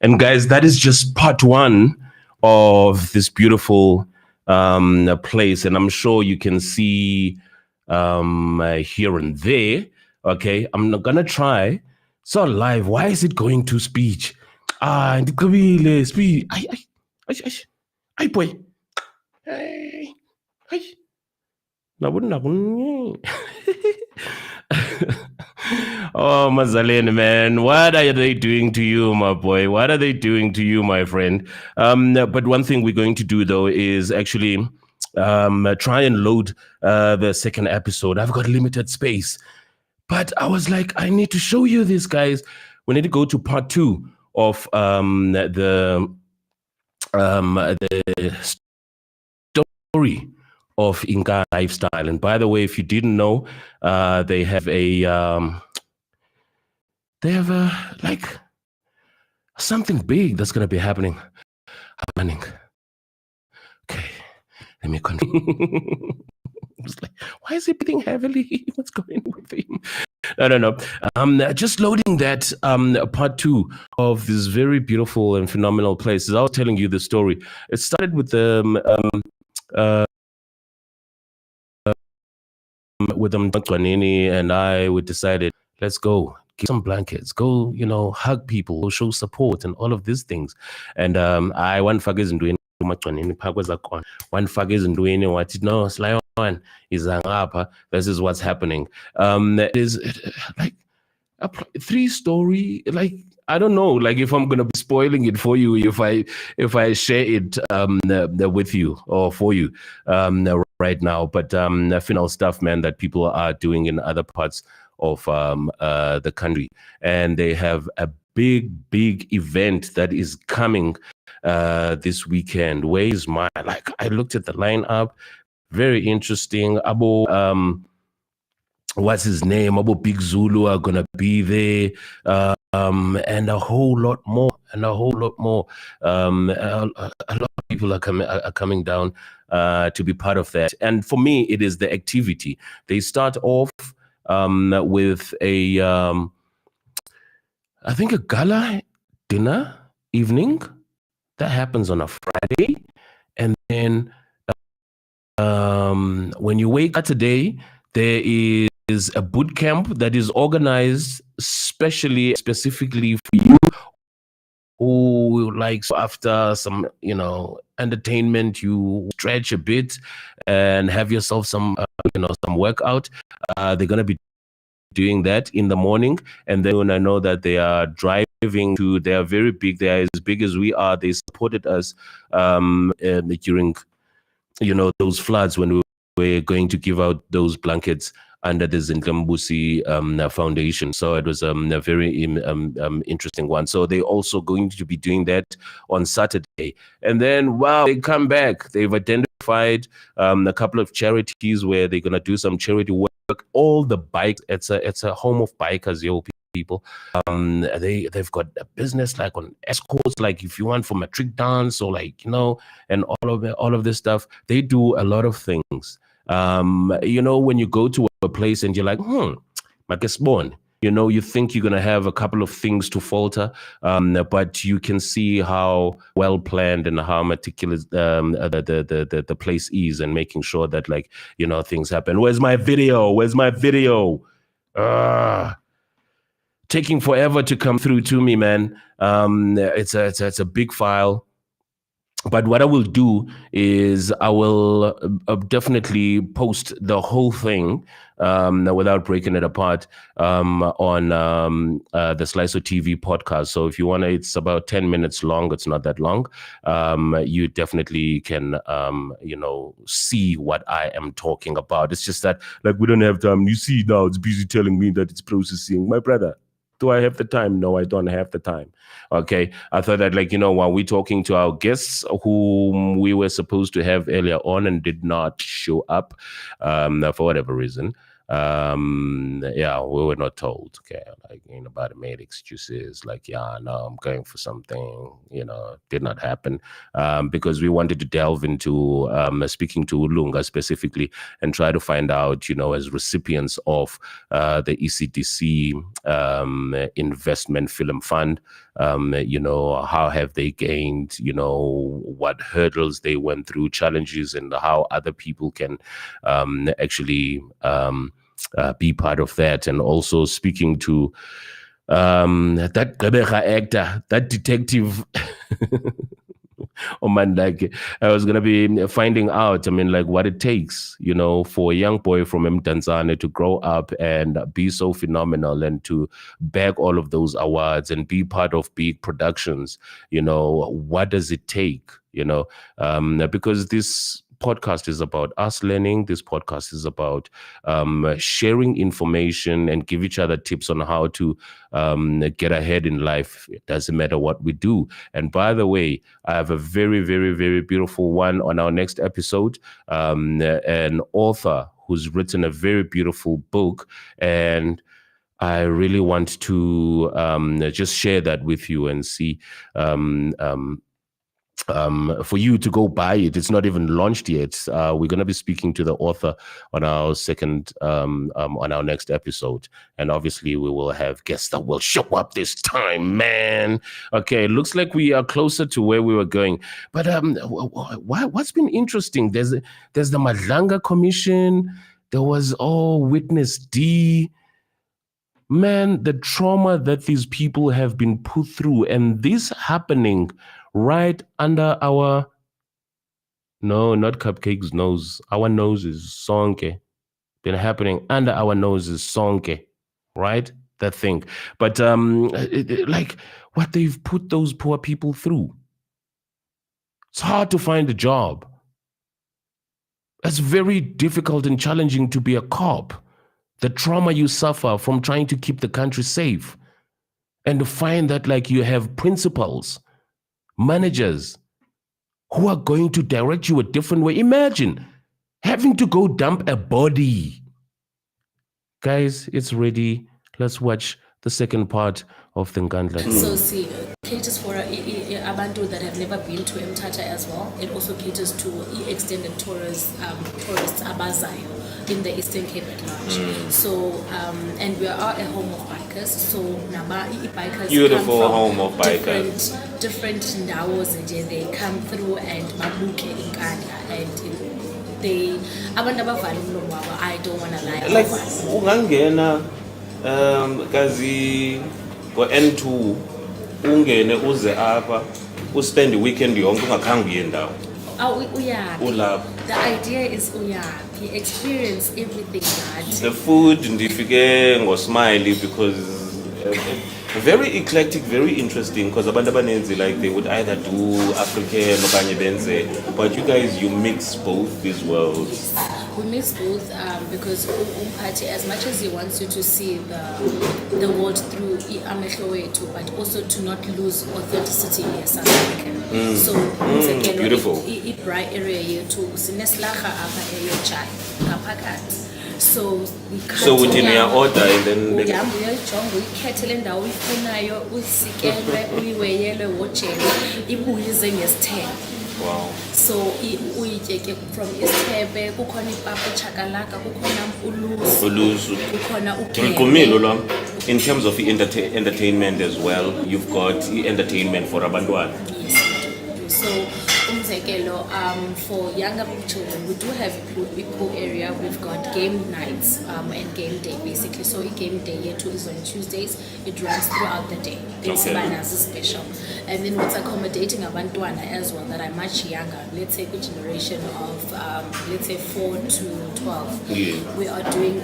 And guys, that is just part one of this beautiful place. And I'm sure you can see here and there. Okay, I'm not gonna try. So live, why is it going to speech? Speech. Ay, boy. Ay. Oh, Mazalene, man, what are they doing to you, my boy? What are they doing to you, my friend? But one thing we're going to do, though, is actually try and load the second episode. I've got limited space. But I was like, I need to show you this, guys. We need to go to part two of the story of Nkandla Lifestlye. And by the way, if you didn't know, they have like something big that's gonna be happening. Okay, let me continue. I was like, why is he breathing heavily? What's going on with him? I don't know. Just loading that part two of this very beautiful and phenomenal place. As I was telling you the story, it started with with Nkandla and I, we decided, let's go get some blankets, go, hug people, show support and all of these things. And I one fagaz and doing one fagaz and doing what no Slyso is angapa. This is what's happening. It is like a 3-story, like I don't know, like if I'm gonna be spoiling it for you if I share it with you or for you right now. But final stuff, man, that people are doing in other parts of the country, and they have a big event that is coming this weekend. Where is my I looked at the lineup, very interesting. What's his name? Abo Big Zulu are gonna be there, and a whole lot more, A lot of people are coming down to be part of that. And for me, it is the activity. They start off with I think a gala dinner evening that happens on a Friday, and then when you wake up today, there is a boot camp that is organized specifically for you who likes after some entertainment, you stretch a bit and have yourself some some workout. They're gonna be doing that in the morning, and then when I know that they are driving to, they are very big, they are as big as we are. They supported us during those floods when we were going to give out those blankets under the Zindlambusi Foundation. So it was a very interesting one. So they're also going to be doing that on Saturday. And then, wow, they come back. They've identified a couple of charities where they're going to do some charity work. All the bikes, it's a home of bikers, people. They've got a business like on escorts, like if you want for matric dance or and all of this stuff. They do a lot of things. When you go to a place and you're like, Makesbon, you think you're going to have a couple of things to falter, but you can see how well planned and how meticulous the place is, and making sure that things happen. Where's my video? Taking forever to come through to me, man. It's a big file. But what I will do is I will definitely post the whole thing without breaking it apart on the Slyso TV podcast. So if you want to, it's about 10 minutes long. It's not that long. You definitely can, see what I am talking about. It's just that, like, we don't have time. You see now, it's busy telling me that it's processing. My brother, do I have the time? No, I don't have the time. Okay. I thought that, while we're talking to our guests whom we were supposed to have earlier on and did not show up for whatever reason. We were not told. Okay. Nobody made excuses like, no, I'm going for something, did not happen. Because we wanted to delve into speaking to Lunga specifically and try to find out, as recipients of the ECDC investment film fund, how have they gained, what hurdles they went through, challenges, and how other people can actually be part of that. And also speaking to that Gqeberha actor, that detective. Mandilakhe, I was going to be finding out, what it takes, for a young boy from Mdantsane to grow up and be so phenomenal and to bag all of those awards and be part of big productions. What does it take? Because this podcast is about us learning. This podcast is about sharing information and give each other tips on how to get ahead in life. It doesn't matter what we do. And by the way, I have a very, very, very beautiful one on our next episode, an author who's written a very beautiful book, and I really want to just share that with you and see for you to go buy it. It's not even launched yet. We're going to be speaking to the author on our on our next episode. And obviously we will have guests that will show up this time, man. Okay, looks like we are closer to where we were going. But what's been interesting, there's the Madlanga Commission. There was Witness D. Man, the trauma that these people have been put through, and this happening right under our, no, not Cupcake's nose, our noses, sonke, been happening under our noses, sonke, right? That thing. But like what they've put those poor people through. It's hard to find a job. It's very difficult and challenging to be a cop. The trauma you suffer from trying to keep the country safe, and to find that like you have principals, managers who are going to direct you a different way. Imagine having to go dump a body. Guys, it's ready. Let's watch the second part of the Nkandla. So see, caters for abantu that have never been to Mthatha as well. It also caters to extended tourists abazayo in the Eastern Cape at large. So and we are a home of bikers. So naba bikers beautiful come from home of bikers. different ndawos nje, they come through and babuke Nkandla, and they abantu abavale umlomo wabo. I don't want to lie. Like ungangena kazi go N2 ungene uze apha uspend weekend yonke ungakhange uye ndawo. Ulapha. The idea is uyaphi, experience everything that. The food ndifike ngosmile because very eclectic, very interesting, because abantu abaninzi like they would either do African okanye benze, but you guys, you mix both these worlds. We mix both because Umpati, as much as he wants you to see the world through amehlo wethu, but also to not lose authenticity as South African. So beautiful. I-bright area yethu sineslaga apha eyochai ngaphakathi. So within your order, and then uyayijonga uyikhethe le ndawo uyifunayo, uyisikele, uyiweyele, wojele, ibuyize ngesithebe. Wow. So uyitye from isithebe, kukhona ipapa chakalaka, kukhona ulusu, kukhona ukhele. In terms of entertainment as well, you've got entertainment for abantwana. Yes. So, for younger children, we do have a pool area. We've got game nights and game day basically. So, game day here too is on Tuesdays. It runs throughout the day. It's a special. And then what's accommodating Abantuana as well that are much younger, let's say the generation of let's say 4 to 12. Yeah. We are doing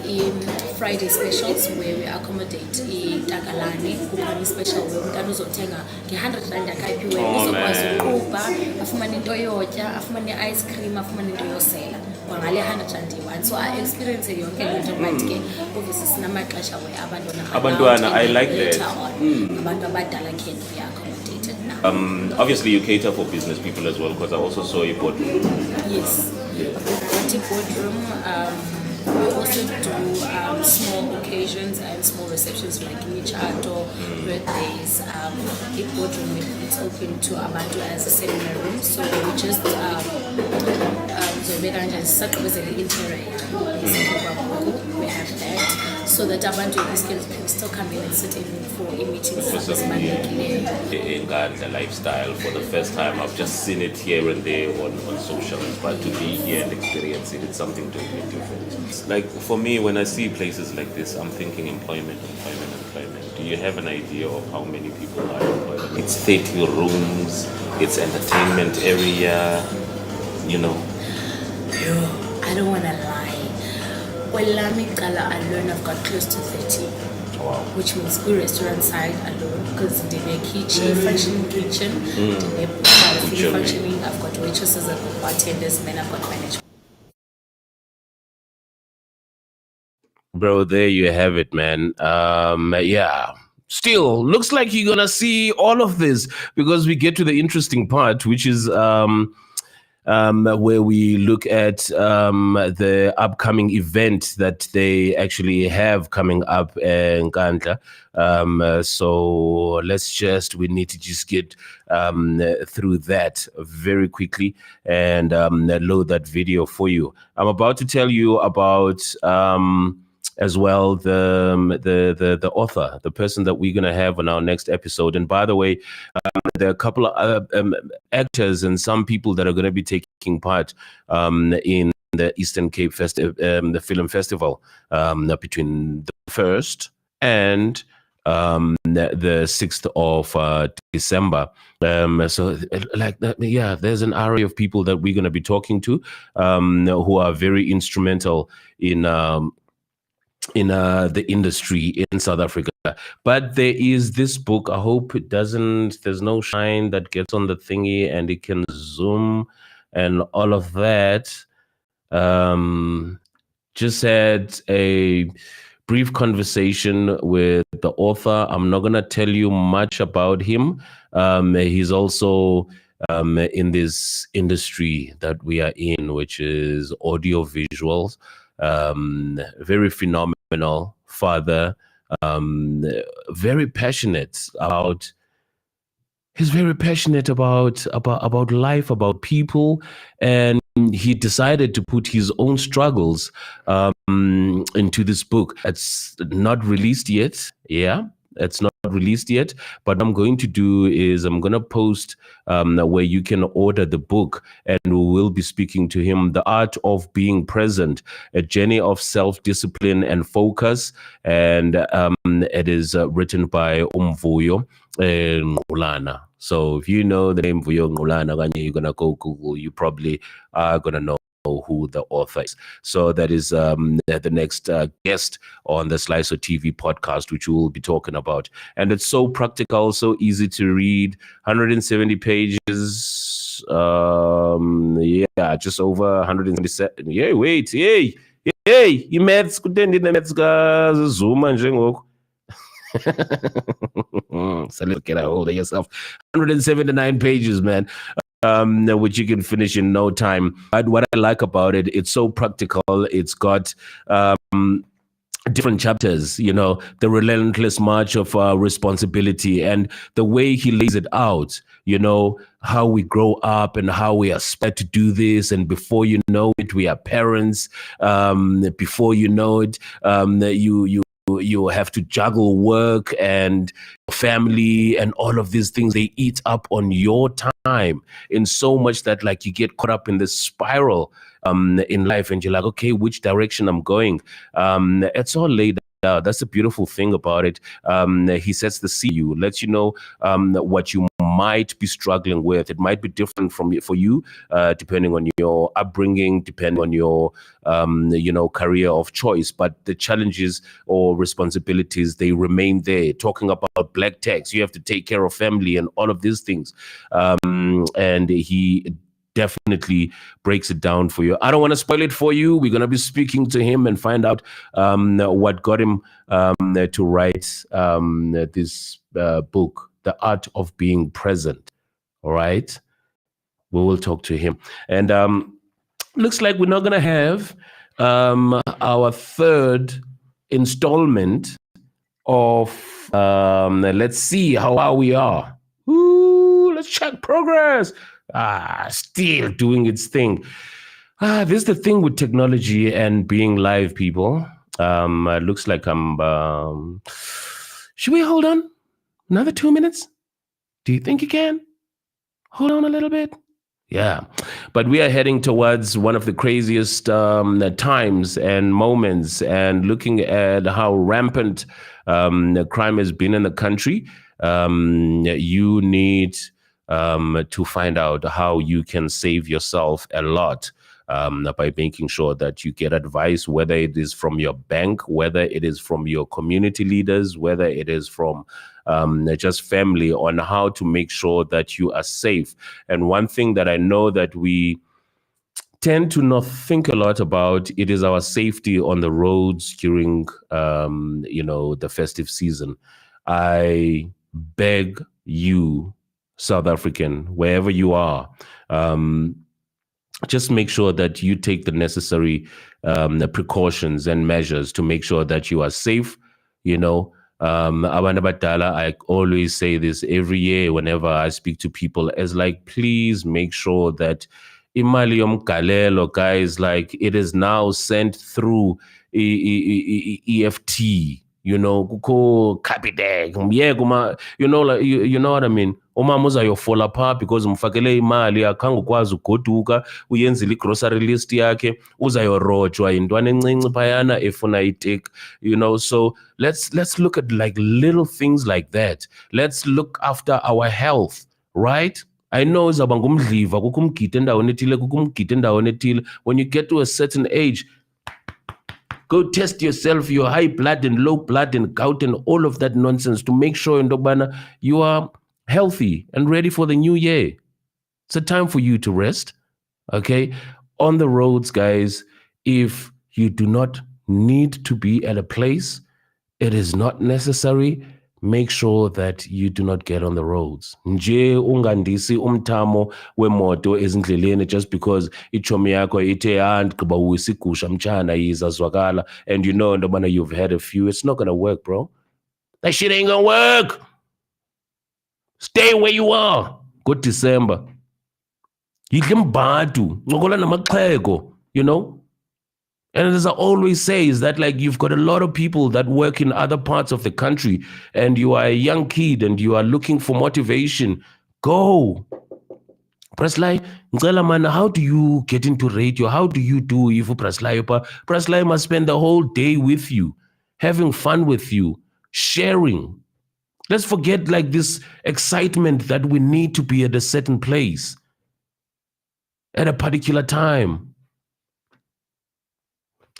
Friday specials where we accommodate Takalani, Kupani special where we can also take a 100 rand akaipiwe uzokwazi ukuba afumane into yotya afumane ice cream afumane into yosela kwangale 101. So I experience yonke lento but ke obviously sinamaxesha where Abantwana, I like that. Abantu abadala can be accommodated now. Obviously you cater for business people as well, because I also saw you boardroom. Yes. The boardroom. We also do small occasions and small receptions like michato, birthdays. The boardroom it's open to Abantu as a seminar room. So we just we have that. So that Abantu in this case people still come in and sit in for meetings. Nkandla Lifestyle for the first time. I've just seen it here and there on social, but to be here and experience it, it's something totally different. Like for me, when I see places like this, I'm thinking employment. Do you have an idea of how many people are employed? It's 30 rooms, it's entertainment area, you know. I don't want to lie. Well, alone, I've got close to 30. Wow. Which means good restaurant side alone, because in the kitchen, functioning kitchen, functioning, I've got waitresses, I've got bartenders, then I've got management. Bro, there you have it, man. Yeah. Still, looks like you're gonna see all of this because we get to the interesting part, which is where we look at the upcoming event that they actually have coming up in Nkandla. So we need to just get through that very quickly and load that video for you. I'm about to tell you about as well the author, the person that we're going to have on our next episode. And by the way, there are a couple of other actors and some people that are going to be taking part in the Eastern Cape the film festival between the 1st and the 6th of December. So like that, yeah, there's an array of people that we're going to be talking to who are very instrumental in the industry in South Africa. But there is this book. I hope it doesn't, there's no shine that gets on the thingy and it can zoom and all of that. Just had a brief conversation with the author. I'm not going to tell you much about him. He's also in this industry that we are in, which is audio visuals. Very phenomenal father, very passionate about, he's very passionate about life, about people, and he decided to put his own struggles into this book. It's not released yet. Yeah, it's not released yet, but what I'm going to do is I'm going to post where you can order the book, and we will be speaking to him, The Art of Being Present, a journey of self-discipline and focus. And it is written by Umvuyo Ngulana. So if you know the name Vuyo Ngulana, you're going to go Google, you probably are going to know who the author is. So that is the next guest on the Slyso TV podcast, which we will be talking about. And it's so practical, so easy to read, 170 pages. Yeah, just over 177. Yeah, wait, hey, i-maths kutendi ne-maths ka-Zuma njengoko. So let's get a hold of yourself. 179 pages, man. Which you can finish in no time. But what I like about it, it's so practical. It's got different chapters, you know, the relentless march of responsibility, and the way he lays it out, you know, how we grow up and how we aspire to do this, and before you know it, we are parents. Before you know it, you have to juggle work and family and all of these things. They eat up on your time. time in so much that like you get caught up in this spiral in life, and you're like, okay, which direction I'm going? It's all laid out. That's the beautiful thing about it. He sets the scene, lets you know what you might be struggling with. It might be different for you, depending on your upbringing, depending on your career of choice. But the challenges or responsibilities, they remain there. Talking about black tax, you have to take care of family and all of these things. And he definitely breaks it down for you. I don't want to spoil it for you. We're going to be speaking to him and find out what got him to write this book, The Art of Being Present. All right. We will talk to him. And looks like we're not going to have our third installment of, let's see how we are. Ooh, let's check progress. Still doing its thing. This is the thing with technology and being live, people. Looks like I'm... should we hold on another 2 minutes? Do you think you can? Hold on a little bit? Yeah. But we are heading towards one of the craziest times and moments, and looking at how rampant crime has been in the country. You need to find out how you can save yourself a lot by making sure that you get advice, whether it is from your bank, whether it is from your community leaders, whether it is from just family, on how to make sure that you are safe. And one thing that I know that we tend to not think a lot about, it is our safety on the roads during the festive season. I beg you, South African, wherever you are, just make sure that you take the necessary precautions and measures to make sure that you are safe. Abantu abadala, I always say this every year whenever I speak to people, as like, please make sure that imali yomgalelo, guys, like it is now sent through EFT. Kuko Capitec, like you know what I mean. Umama uzayofola pha because umfakele imali akhange ukwazi ugoduka, uyenzile grocery list yakhe, uzayorojwa intwana encinci phayana efuna itake, so let's look at like little things like that. Let's look after our health, right? I know izaba ngumdliva kukumgida endaweni ethile kukumgida endaweni ethile. When you get to a certain age, go test yourself, your high blood and low blood and gout and all of that nonsense to make sure you are healthy and ready for the new year. It's a time for you to rest, okay? On the roads, guys, if you do not need to be at a place, it is not necessary, make sure that you do not get on the roads. Nje ungandisi umthamo wemoto ezindleleni just because ichomi yakho ithe andgqiba uyisigusha mtshana izazwakala, and you've had a few. It's not gonna work, bro. That shit ain't gonna work. Stay where you are. Good December. Yidle mbadu, ncokola namaxhego, And as I always say, is that like you've got a lot of people that work in other parts of the country, and you are a young kid and you are looking for motivation. Go. Presley, how do you get into radio? How do you do Ifu Presley? Presley must spend the whole day with you, having fun with you, sharing. Let's forget like this excitement that we need to be at a certain place at a particular time.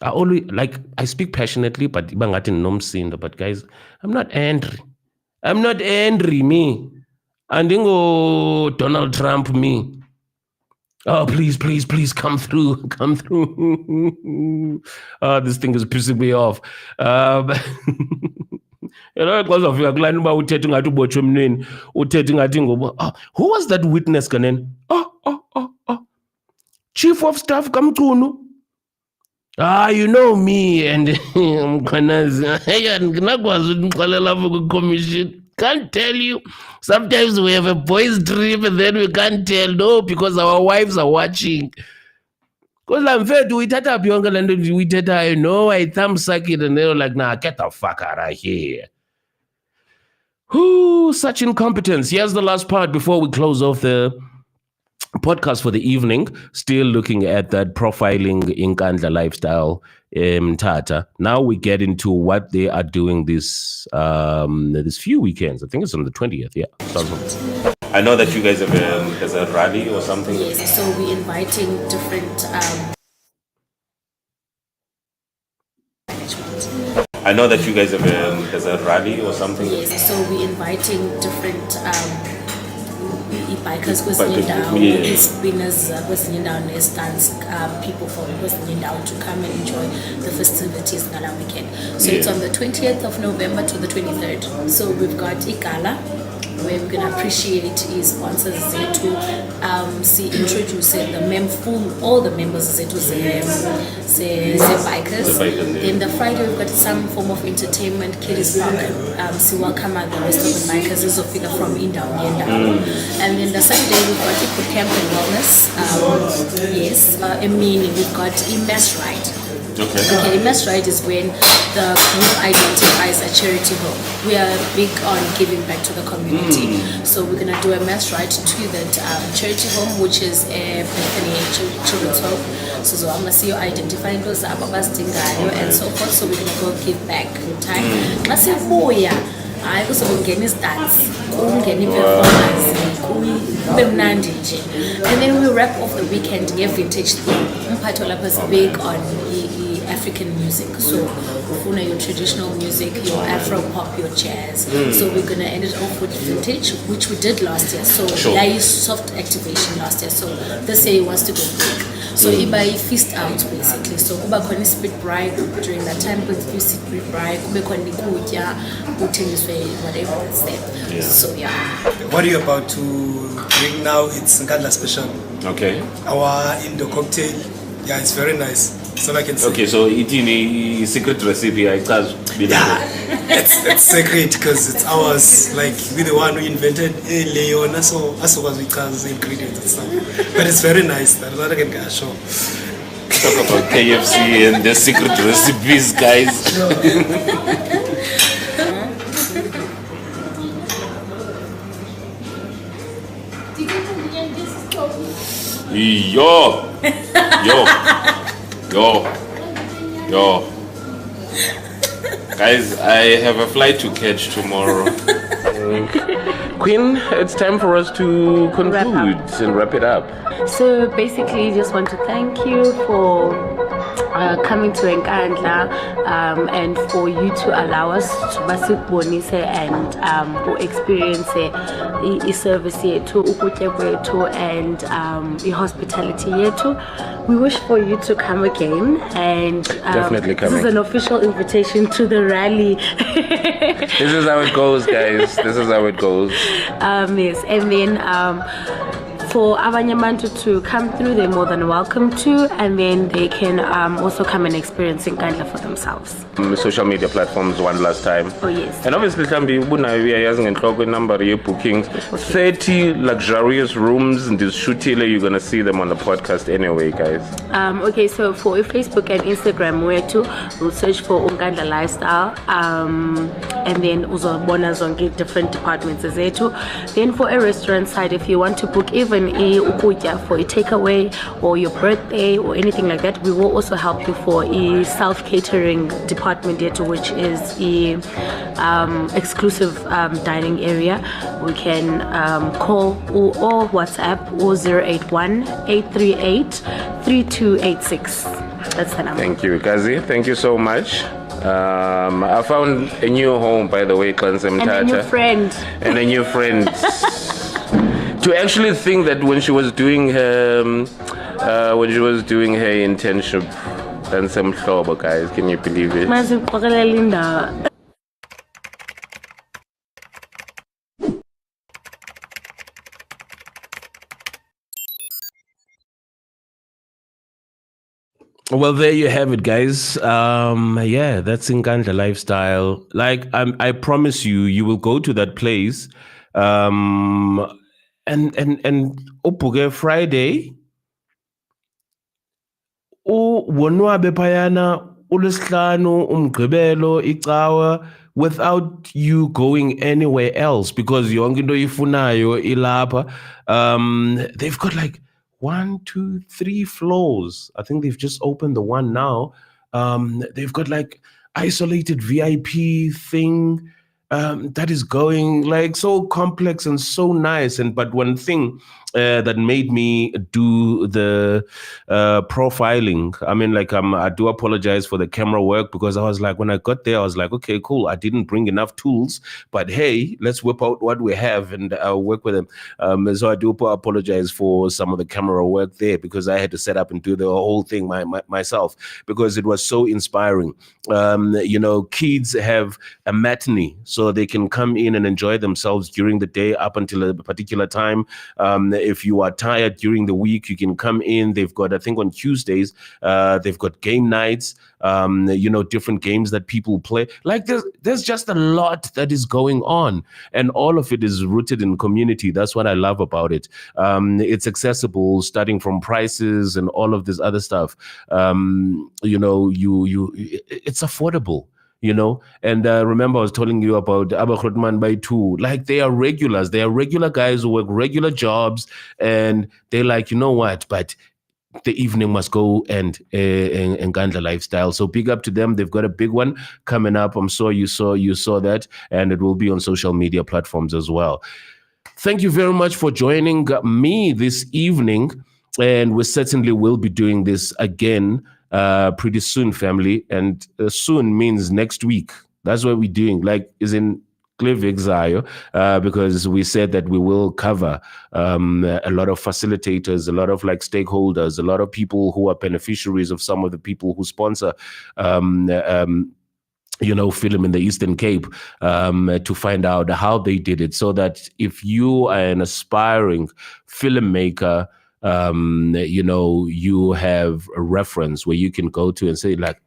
I speak passionately, but guys, I'm not angry. I'm not angry, me. And then Donald Trump, me. Oh, please, come through. This thing is pissing me off. Who was that witness, Kanen? Chief of Staff Kamtunu. You know me, and can't tell you. Sometimes we have a boys' trip and then we can't tell. No, because our wives are watching. Because I'm fair to we tata pionga and we tata, I thumb suck it, and they're like, nah, get the fuck out of here. Such incompetence. Here's the last part before we close off the podcast for the evening, still looking at that profiling in Nkandla Lifestyle Mthatha. Now we get into what they are doing this few weekends. I think it's on the 20th. Yeah. I know that you guys have there's a rally or something. Yes, so we're inviting different I know that you guys have there's a rally or something. Yes, so we're inviting different bikers spinners stance people from to come and enjoy the festivities ngala weekend. So it's on the 20th of November to the 23rd. So we've got Igala, where we're going to appreciate his sponsors Zetu, introducing all the members Zetu bikers. Then the Friday we've got some form of entertainment, Kiddies Park. Welcome the rest of the bikers is a figure from Indown. And then the Saturday we've got Eco Camp and Wellness. Meaning we've got E-Mass Ride. Okay, mass ride is when the group identifies a charity home. We are big on giving back to the community. So we're going to do a mass ride to that charity home, which is a children's home. So I'm going to see you identifying those and so forth. So we're going to go give back time. I also ungena isidance ungena i-performance kube mnandi nje, and then we wrap off the weekend nge-vintage theme. Umphathi lapha is big on African music, so ufuna your traditional music, your Afro pop, your jazz. So we're gonna end it off with vintage, which we did last year. So there is soft activation last year, so this year he wants to go big. So iba feast out basically. So kuba khona spit bride during that time, but you sit bride kube khona ikutya kuthengiswe whatever that's there. So what are you about to drink now? It's Nkandla special. Okay. Our Indo cocktail. Yeah, it's very nice. So I can say. Okay, so eating a secret recipe, it's secret because it's ours. Like we're the one who invented Leona, so as well as we can the ingredients and stuff. But it's very nice. That I can show. Talk about KFC and the secret recipes, guys. Yo. Guys, I have a flight to catch tomorrow. Queen, it's time for us to conclude and wrap it up. So basically, just want to thank you for coming to Nkandla and for you to allow us to basibonise and experience service yethu, ukutya kwethu and hospitality yethu. We wish for you to come again, and definitely coming. This is an official invitation to the rally. This is how it goes, guys. This is how it goes. Yes, and then for Abanyamantu to come through, they're more than welcome to, and then they can also come and experience Nkandla for themselves. Social media platforms one last time. Oh yes. And obviously, we are using a number of bookings. 30 luxurious rooms in this shutile. You're gonna see them on the podcast anyway, guys. Okay, so for Facebook and Instagram, we'll search for Nkandla Lifestyle, and then also bonus on different departments. Then for a restaurant side, if you want to book even ukutya for a takeaway or your birthday or anything like that, we will also help you for a self-catering department yet, which is a exclusive dining area. We can call or WhatsApp 081-838-3286. That's the number. Thank you, Kazi. Thank you so much. I found a new home, by the way, Nkandla Mthatha. And a new friend. And a new friend. To actually think that when she was doing her internship, and some hlobo, guys, can you believe it? Well, there you have it, guys. That's Nkandla Lifestyle. Like, I promise you, you will go to that place, and Opuge Friday, wonwabe payana, uLesihlanu, uMgqibelo, iCawa, without you going anywhere else, because yonke into ifunayo ilapha. They've got like 1, 2, 3 floors. I think they've just opened the one now. They've got like isolated VIP thing that is going like so complex and so nice. And but one thing that made me do the profiling, I mean, like I do apologize for the camera work, because I was like, when I got there, I was like, okay, cool, I didn't bring enough tools, but hey, let's whip out what we have and work with them. So I do apologize for some of the camera work there, because I had to set up and do the whole thing myself, because it was so inspiring. Kids have a matinee, so they can come in and enjoy themselves during the day up until a particular time. If you are tired during the week, you can come in. They've got, I think on Tuesdays, they've got game nights, different games that people play. Like there's just a lot that is going on, and all of it is rooted in community. That's what I love about it. It's accessible, starting from prices and all of this other stuff. It's affordable. And remember I was telling you about Abakhotman by two. Like they are regulars. They are regular guys who work regular jobs, and they're like, you know what, but the evening must go and Nkandla Lifestyle. So big up to them. They've got a big one coming up. I'm sure you saw that, and it will be on social media platforms as well. Thank you very much for joining me this evening, and we certainly will be doing this again pretty soon, family. And soon means next week. That's what we're doing, like is in Zayo, because we said that we will cover a lot of facilitators, a lot of like stakeholders, a lot of people who are beneficiaries of some of the people who sponsor film in the Eastern Cape, to find out how they did it, so that if you are an aspiring filmmaker, you have a reference where you can go to and say like,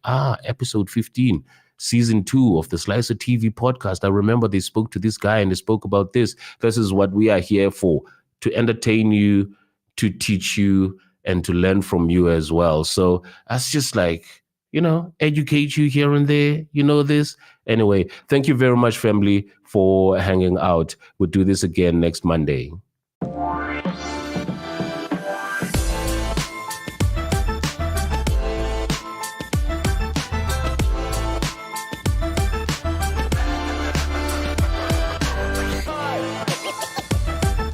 episode 15, season 2 of the Slyso TV podcast. I remember they spoke to this guy and they spoke about this. This is what we are here for, to entertain you, to teach you, and to learn from you as well. So that's just like, educate you here and there, this. Anyway, thank you very much, family, for hanging out. We'll do this again next Monday.